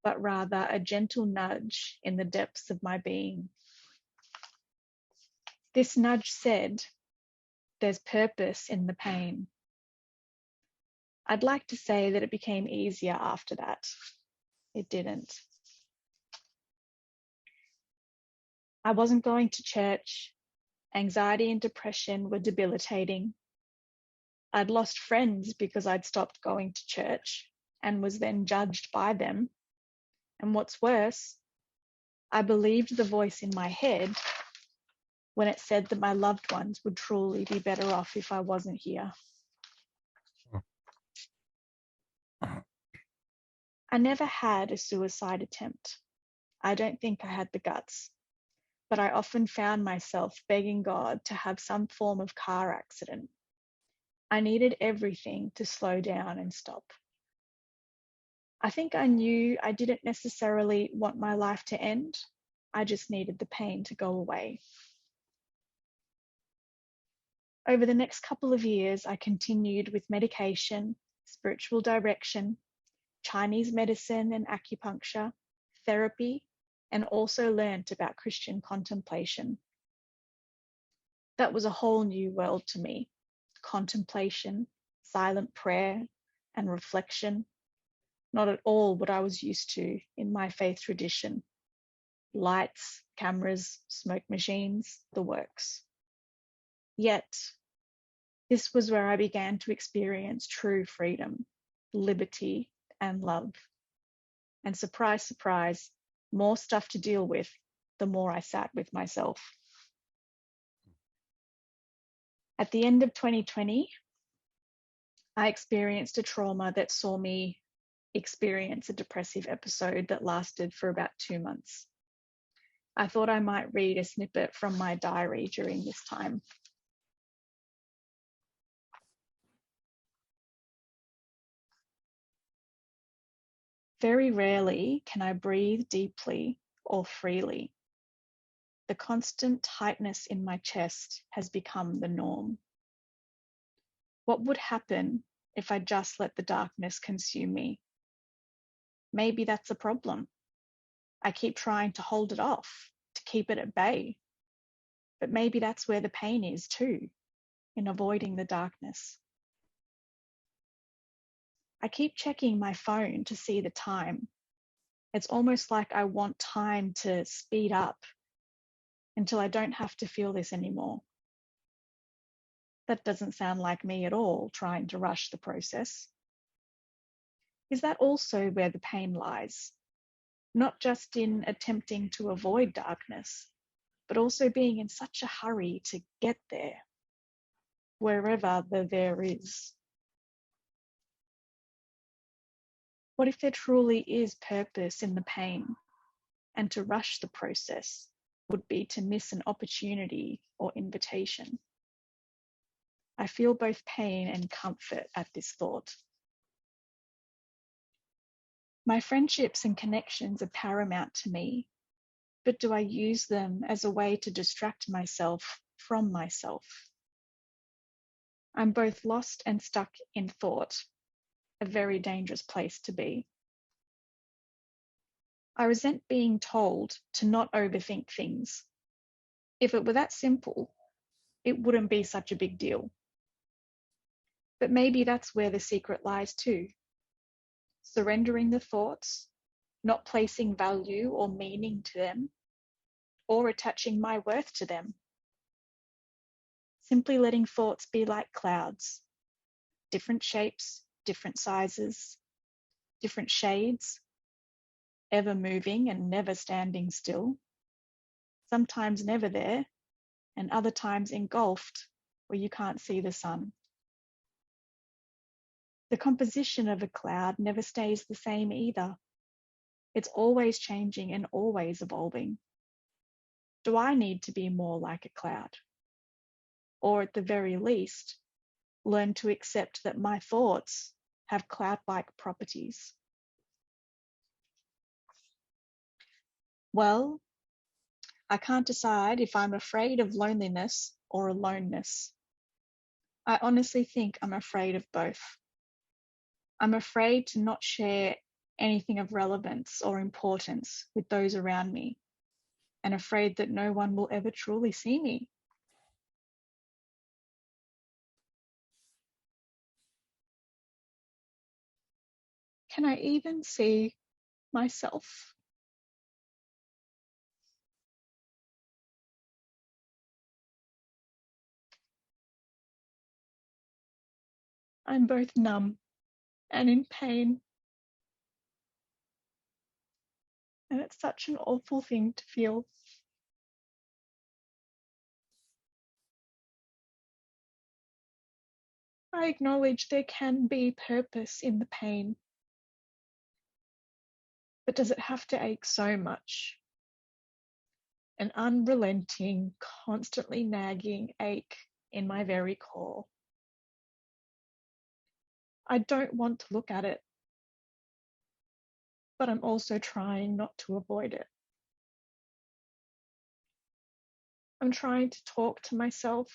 but rather a gentle nudge in the depths of my being. This nudge said, there's purpose in the pain. I'd like to say that it became easier after that. It didn't. I wasn't going to church. Anxiety and depression were debilitating. I'd lost friends because I'd stopped going to church and was then judged by them. And what's worse, I believed the voice in my head when it said that my loved ones would truly be better off if I wasn't here. I never had a suicide attempt. I don't think I had the guts, but I often found myself begging God to have some form of car accident. I needed everything to slow down and stop. I think I knew I didn't necessarily want my life to end. I just needed the pain to go away. Over the next couple of years, I continued with medication, spiritual direction, Chinese medicine and acupuncture, therapy, and also learnt about Christian contemplation. That was a whole new world to me. Contemplation, silent prayer, and reflection. Not at all what I was used to in my faith tradition. Lights, cameras, smoke machines, the works. Yet, this was where I began to experience true freedom, liberty, and love. And surprise, surprise, more stuff to deal with the more I sat with myself. At the end of 2020, I experienced a trauma that saw me experience a depressive episode that lasted for about 2 months. I thought I might read a snippet from my diary during this time. Very rarely can I breathe deeply or freely. The constant tightness in my chest has become the norm. What would happen if I just let the darkness consume me? Maybe that's a problem. I keep trying to hold it off, to keep it at bay. But maybe that's where the pain is too, in avoiding the darkness. I keep checking my phone to see the time. It's almost like I want time to speed up until I don't have to feel this anymore. That doesn't sound like me at all, trying to rush the process. Is that also where the pain lies? Not just in attempting to avoid darkness, but also being in such a hurry to get there, wherever the there is. What if there truly is purpose in the pain, and to rush the process would be to miss an opportunity or invitation? I feel both pain and comfort at this thought. My friendships and connections are paramount to me, but do I use them as a way to distract myself from myself? I'm both lost and stuck in thought, a very dangerous place to be. I resent being told to not overthink things. If it were that simple, it wouldn't be such a big deal. But maybe that's where the secret lies too. Surrendering the thoughts, not placing value or meaning to them, or attaching my worth to them. Simply letting thoughts be like clouds, different shapes, different sizes, different shades, ever moving and never standing still, sometimes never there, and other times engulfed where you can't see the sun. The composition of a cloud never stays the same either. It's always changing and always evolving. Do I need to be more like a cloud? Or at the very least, learn to accept that my thoughts have cloud-like properties? Well, I can't decide if I'm afraid of loneliness or aloneness. I honestly think I'm afraid of both. I'm afraid to not share anything of relevance or importance with those around me, and afraid that no one will ever truly see me. Can I even see myself? I'm both numb and in pain. And it's such an awful thing to feel. I acknowledge there can be purpose in the pain. But does it have to ache so much? An unrelenting, constantly nagging ache in my very core. I don't want to look at it, but I'm also trying not to avoid it. I'm trying to talk to myself,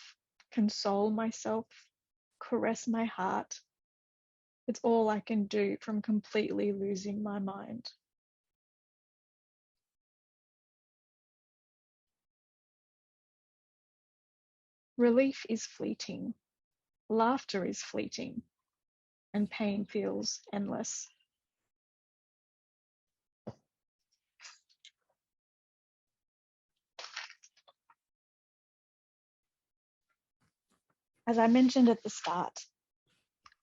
console myself, caress my heart. It's all I can do from completely losing my mind. Relief is fleeting, laughter is fleeting, and pain feels endless. As I mentioned at the start,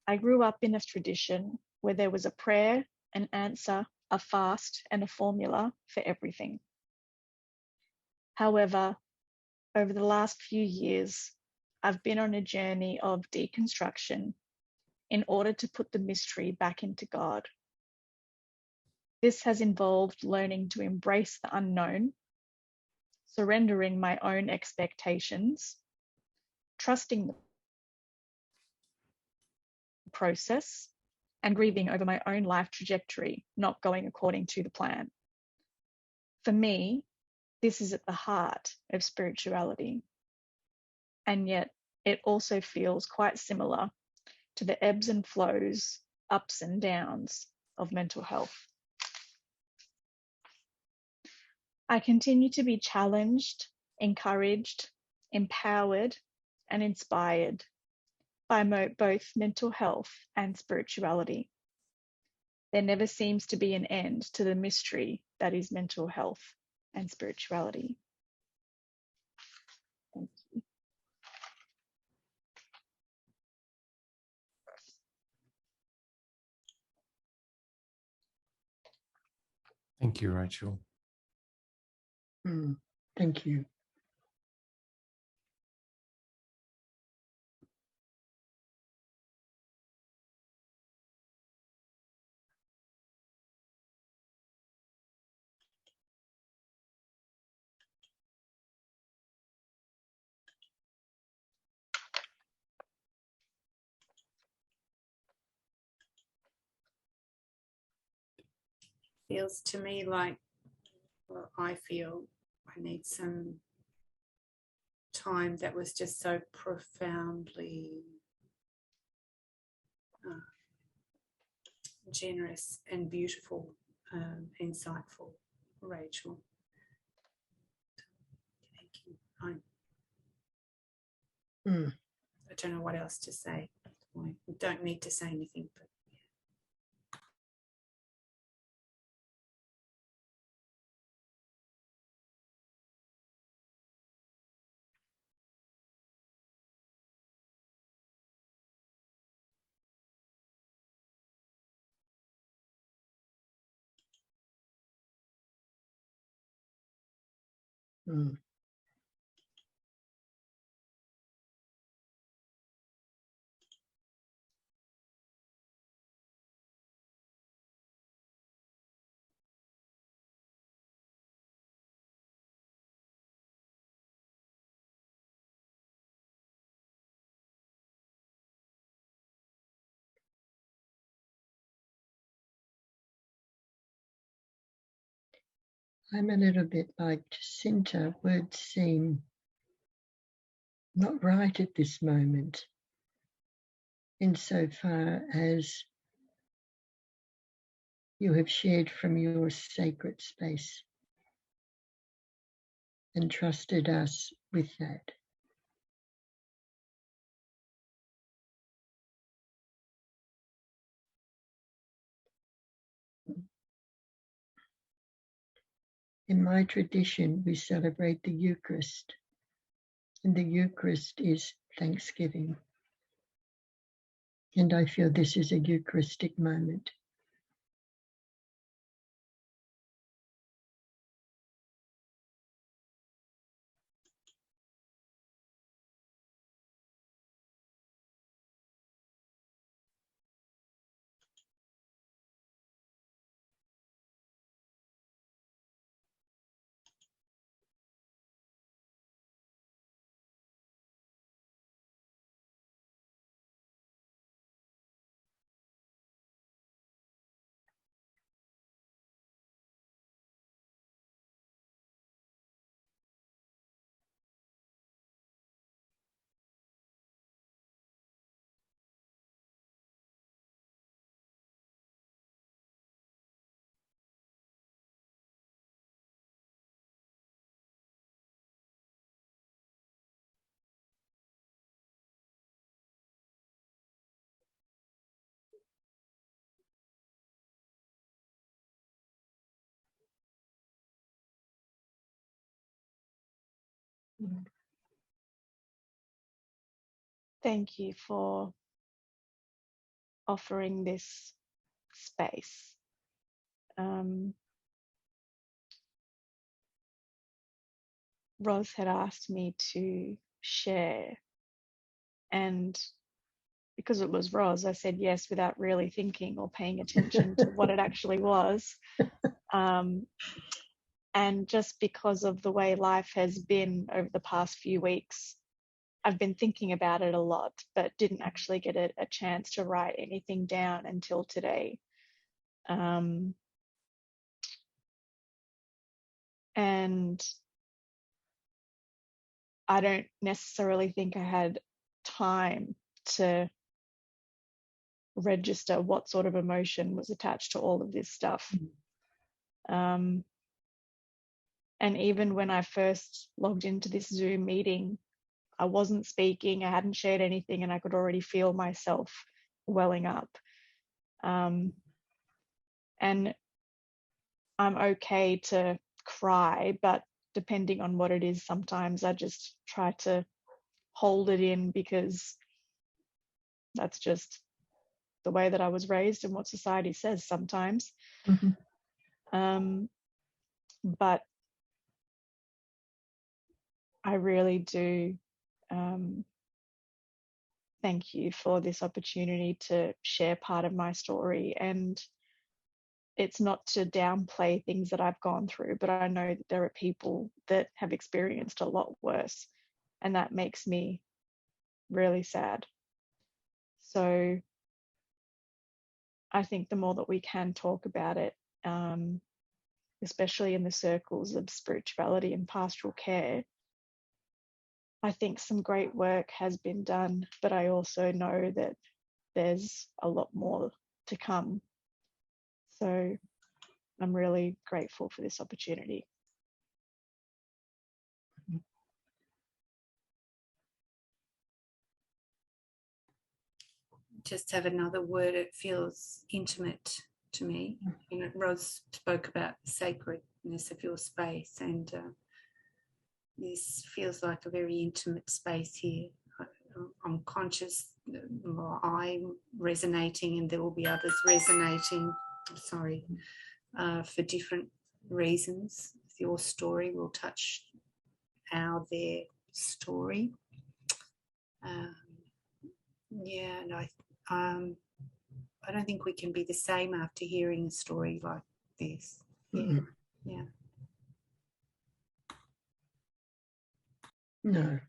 I grew up in a tradition where there was a prayer, an answer, a fast, and a formula for everything. However, over the last few years, I've been on a journey of deconstruction in order to put the mystery back into God. This has involved learning to embrace the unknown, surrendering my own expectations, trusting the process, and grieving over my own life trajectory not going according to the plan. For me, this is at the heart of spirituality. And yet it also feels quite similar to the ebbs and flows, ups and downs of mental health. I continue to be challenged, encouraged, empowered, and inspired by both mental health and spirituality. There never seems to be an end to the mystery that is mental health and spirituality. Thank you. Thank you, Rachel. Thank you. Feels to me like, well, I feel I need some time that was just so profoundly generous and beautiful, insightful, Rachel. Thank you. I don't know what else to say. I don't need to say anything, but I'm a little bit like Jacinta. Words seem not right at this moment, insofar as you have shared from your sacred space and trusted us with that. In my tradition, we celebrate the Eucharist, and the Eucharist is Thanksgiving. And I feel this is a Eucharistic moment. thank you for offering this space. Ros had asked me to share, and because it was Ros, I said yes without really thinking or paying attention to what it actually was. And just because of the way life has been over the past few weeks, I've been thinking about it a lot, but didn't actually get a chance to write anything down until today. And I don't necessarily think I had time to register what sort of emotion was attached to all of this stuff. And even when I first logged into this Zoom meeting, I wasn't speaking, I hadn't shared anything, and I could already feel myself welling up. And I'm okay to cry, but depending on what it is, sometimes I just try to hold it in because that's just the way that I was raised and what society says sometimes. But I really do thank you for this opportunity to share part of my story. And it's not to downplay things that I've gone through, but I know that there are people that have experienced a lot worse, and that makes me really sad. So I think the more that we can talk about it, especially in the circles of spirituality and pastoral care, I think some great work has been done, but I also know that there's a lot more to come. So I'm really grateful for this opportunity. Just have another word, it feels intimate to me. You know, Ros spoke about the sacredness of your space, and this feels like a very intimate space here. I'm conscious that I'm resonating, and there will be others resonating, for different reasons. Your story will touch their story. And I don't think we can be the same after hearing a story like this. Yeah. No.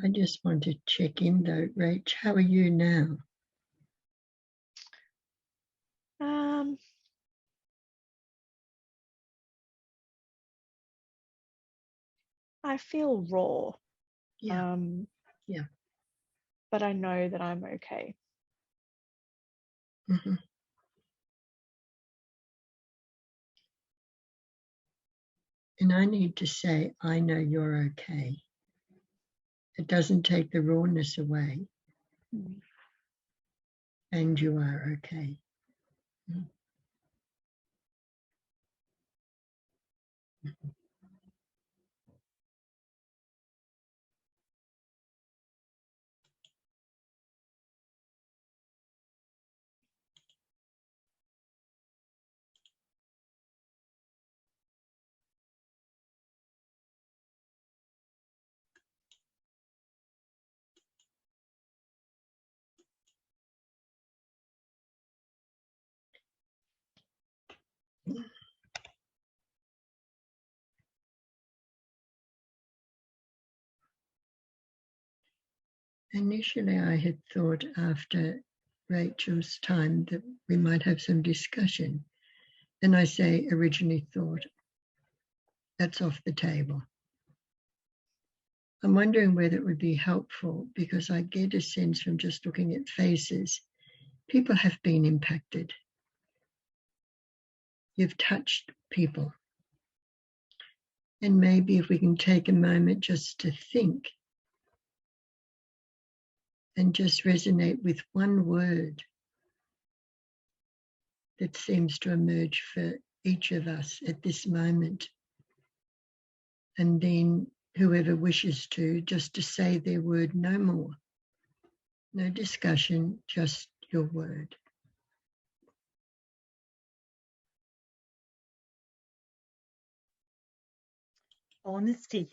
I just want to check in though, Rach. How are you now? I feel raw. Yeah. But I know that I'm okay. And I need to say, I know you're okay. It doesn't take the rawness away. And you are okay. Initially, I had thought after Rachel's time that we might have some discussion. And I say originally thought, that's off the table. I'm wondering whether it would be helpful, because I get a sense from just looking at faces, people have been impacted. You've touched people And maybe if we can take a moment just to think and just resonate with one word that seems to emerge for each of us at this moment. And then whoever wishes to, just to say their word, no more. No discussion, just your word. Honesty.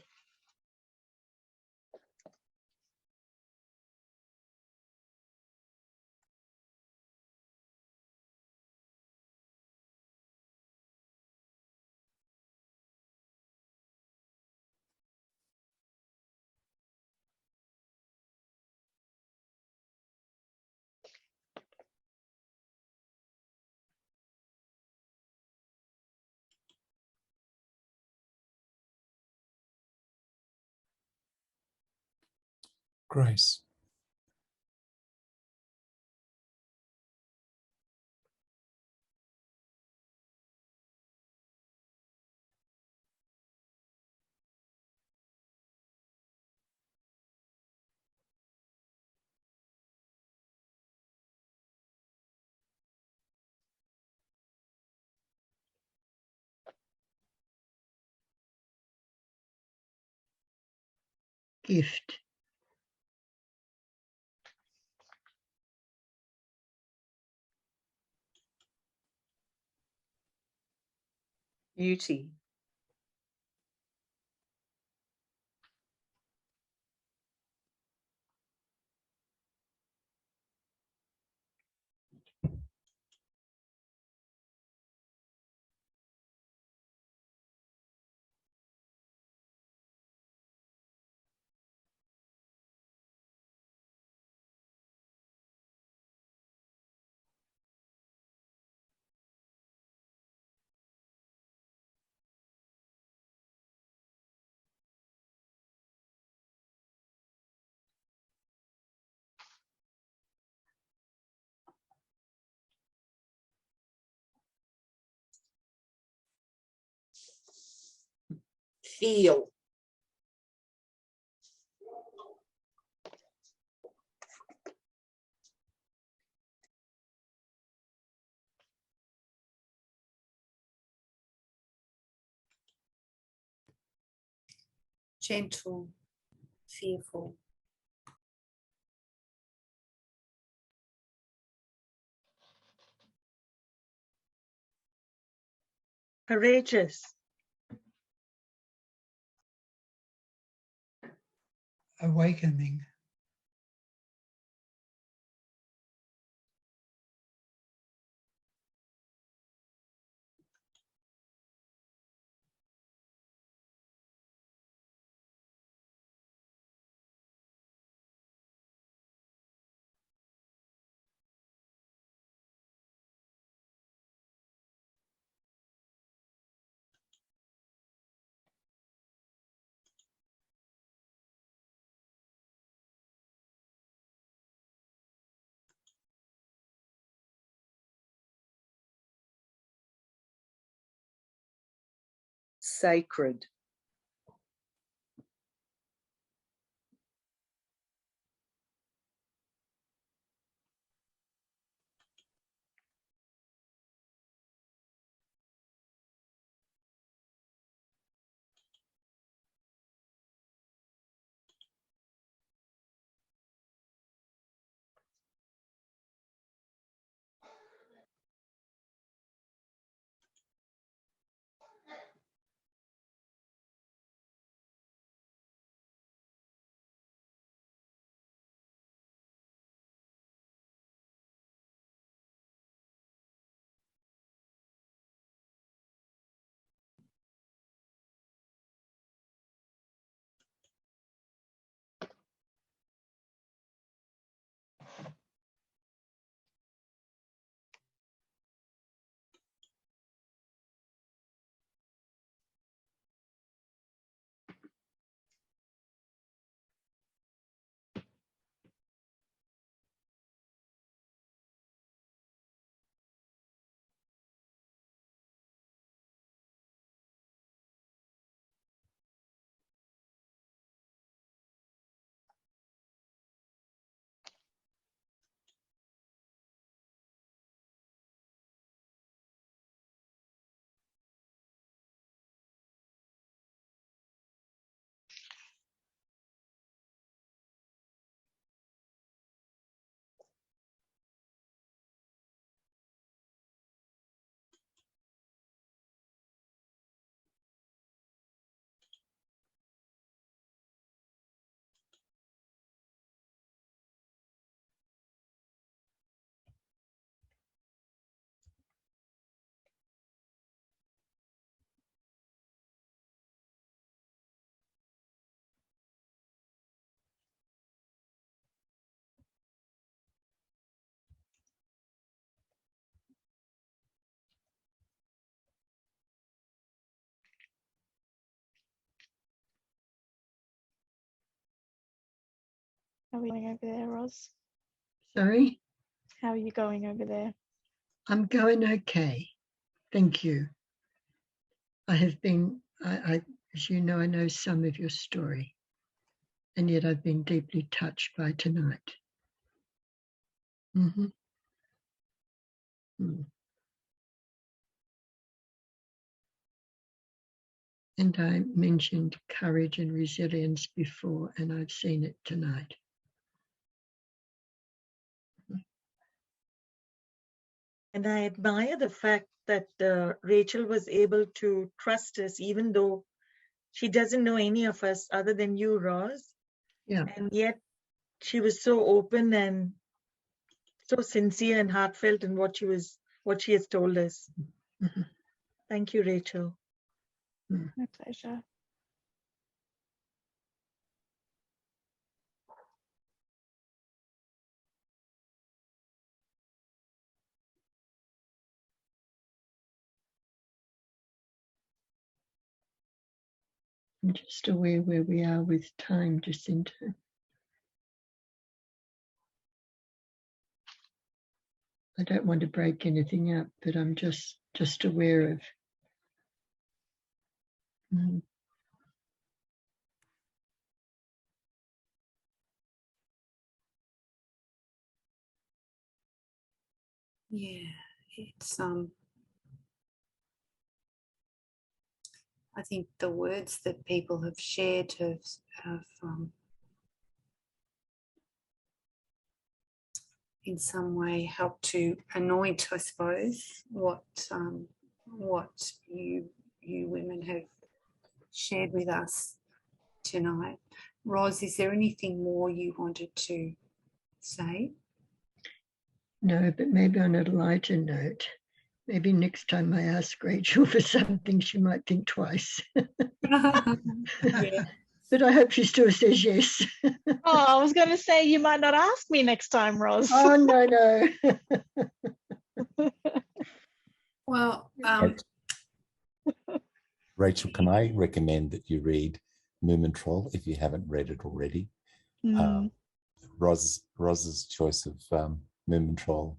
Grace. Gift. Beauty. Feel. Gentle, fearful. Courageous. Awakening. Sacred. How are you going over there, Roz? Sorry? How are you going over there? I'm going okay. Thank you. I have been, as you know, I know some of your story, and yet I've been deeply touched by tonight. Mm-hmm. Mm. And I mentioned courage and resilience before, and I've seen it tonight. And I admire the fact that Rachel was able to trust us, even though she doesn't know any of us other than you, Roz. Yeah. And yet she was so open and so sincere and heartfelt in what she has told us. Mm-hmm. Thank you, Rachel. Mm. My pleasure. I'm just aware where we are with time, Jacinta. I don't want to break anything up, but I'm just aware of. Mm. Yeah, it's I think the words that people have shared have in some way helped to anoint, I suppose, what you women have shared with us tonight. Roz, is there anything more you wanted to say? No, but maybe on a lighter note, maybe next time I ask Rachel for something, she might think twice. Yeah. But I hope she still says yes. Oh, I was going to say you might not ask me next time, Roz. Oh, no. Well, Rachel, can I recommend that you read Moomintroll if you haven't read it already? Roz's choice of Moomintroll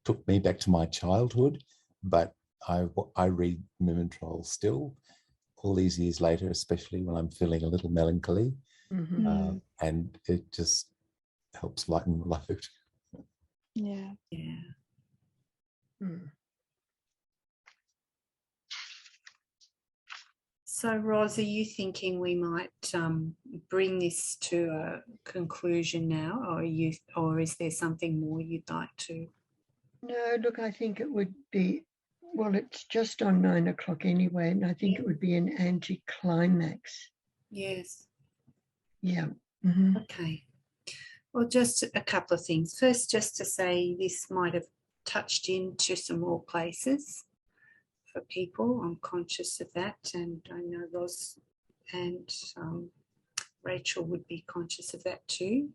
took me back to my childhood, but I read Moomintroll still all these years later, especially when I'm feeling a little melancholy, and it just helps lighten the load. Yeah. Mm. So, Roz, are you thinking we might bring this to a conclusion now, or is there something more you'd like to? No, look, I think it would be, well, it's just on 9 o'clock anyway, and I think it would be an anticlimax. Yes. Yeah. Mm-hmm. Okay. Well, just a couple of things. First, just to say this might have touched into some more places for people. I'm conscious of that, and I know Roz and Rachel would be conscious of that too.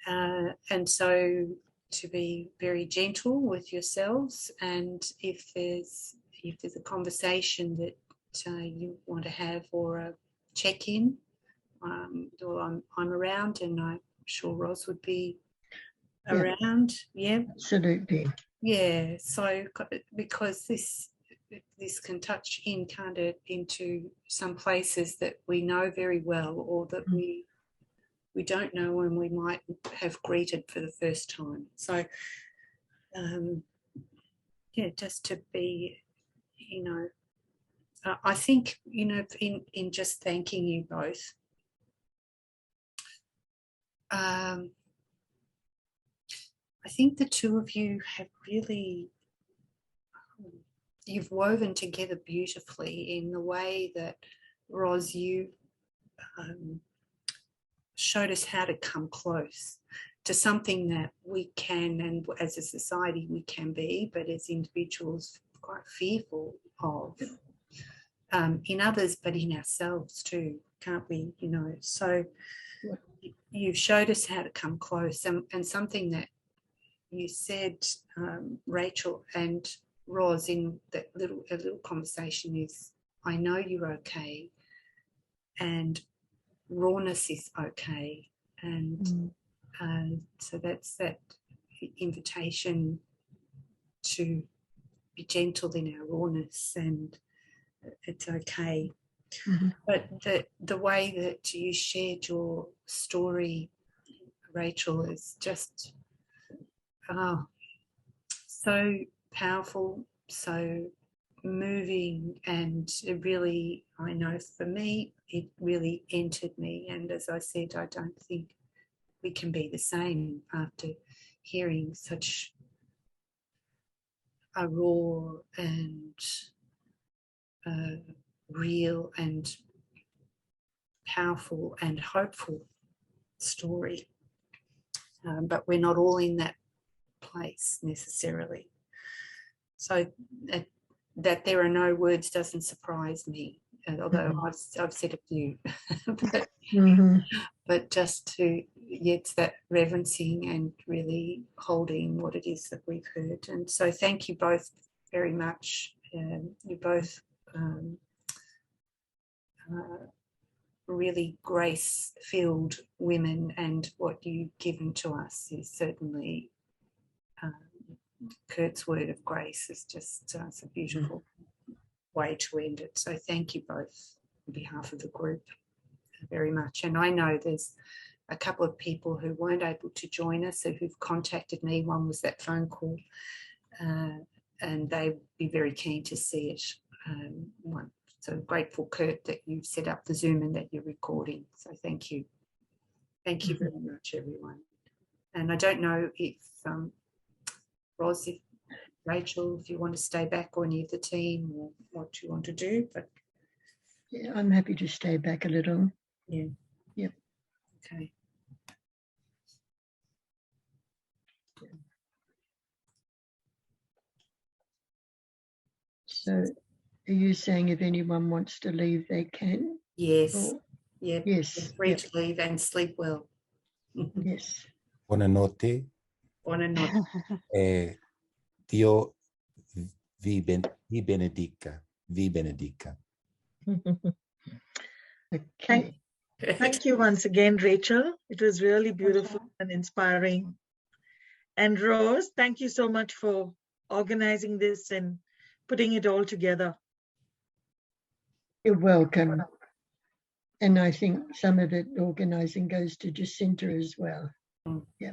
And so to be very gentle with yourselves, and if there's a conversation that you want to have or a check-in, well, I'm around, and I'm sure Roz would be around. Yeah, absolutely. Yeah, so because this can touch in, can't it, into some places that we know very well, or that we don't know and we might have greeted for the first time. So, yeah, just to be, I think, in just thanking you both, I think the two of you have really, you've woven together beautifully in the way that, Roz, you showed us how to come close to something that we can, and as a society we can be, but as individuals quite fearful of, in others, but in ourselves too, can't we? So you showed us how to come close, and something that you said, Rachel and Roz, in that a little conversation is, I know you're okay, and rawness is okay. And so that's that invitation to be gentle in our rawness, and it's okay. But the way that you shared your story, Rachel, is just so powerful, so moving, and it really, I know for me, it really entered me. And as I said, I don't think we can be the same after hearing such a raw and real and powerful and hopeful story. But we're not all in that place necessarily. So that there are no words doesn't surprise me, although I've said a few. But just to, it's that reverencing and really holding what it is that we've heard. And so thank you both very much. You're both really grace-filled women, and what you've given to us is certainly Kurt's word of grace is just it's a beautiful way to end it. So thank you both on behalf of the group very much. And I know there's a couple of people who weren't able to join us who've contacted me. One was that phone call, and they'd be very keen to see it. So grateful, Kurt, that you've set up the Zoom and that you're recording. So thank you. Thank you very much, everyone. And I don't know if Ros, if Rachel, if you want to stay back, or any of the team, or what you want to do, but yeah, I'm happy to stay back a little. Yeah. Yep. Okay. So are you saying if anyone wants to leave, they can? Yes. Or, Yep. yes. Free to leave and sleep well. Yes. Buonanotte. Buonanotte. Dio vi benedica. Vi benedica. Okay. Thank you once again, Rachel. It was really beautiful and inspiring. And Rose, thank you so much for organizing this and putting it all together. You're welcome. And I think some of it organizing goes to Jacinta as well. Yeah.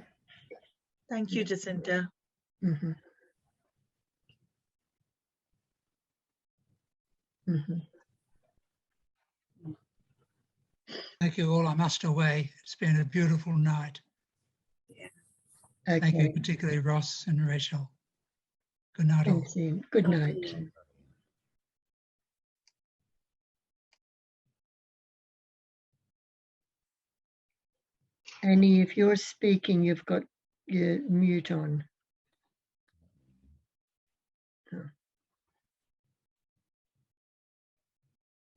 Thank you, Jacinta. Thank you all. I must away. It's been a beautiful night. Yeah. Okay. Thank you, particularly Ross and Rachel. Good night all. Thank you. Good night. Annie, if you're speaking, you've got your mute on. Oh.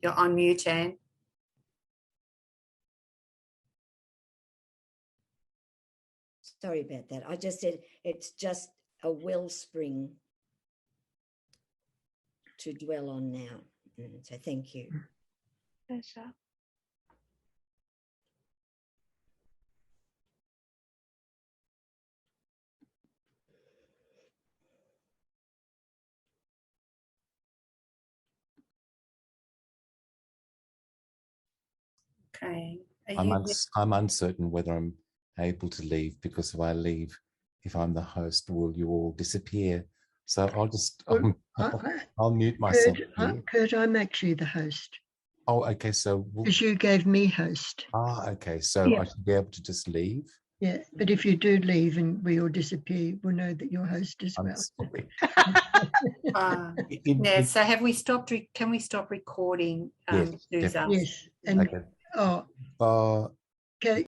You're on mute, Anne. Sorry about that. I just said it's just a wellspring to dwell on now. So thank you. Pleasure. Okay. I'm uncertain whether I'm able to leave, because if I leave, if I'm the host, will you all disappear? So I'll just, I'll mute myself. Kurt, I'm actually the host. Oh, okay. So because you gave me host. Okay. So yeah. I should be able to just leave. Yeah, but if you do leave and we all disappear, we'll know that you're host as well. Sorry. Yeah. So have we stopped? Can we stop recording? Yes. Yes. And okay. okay.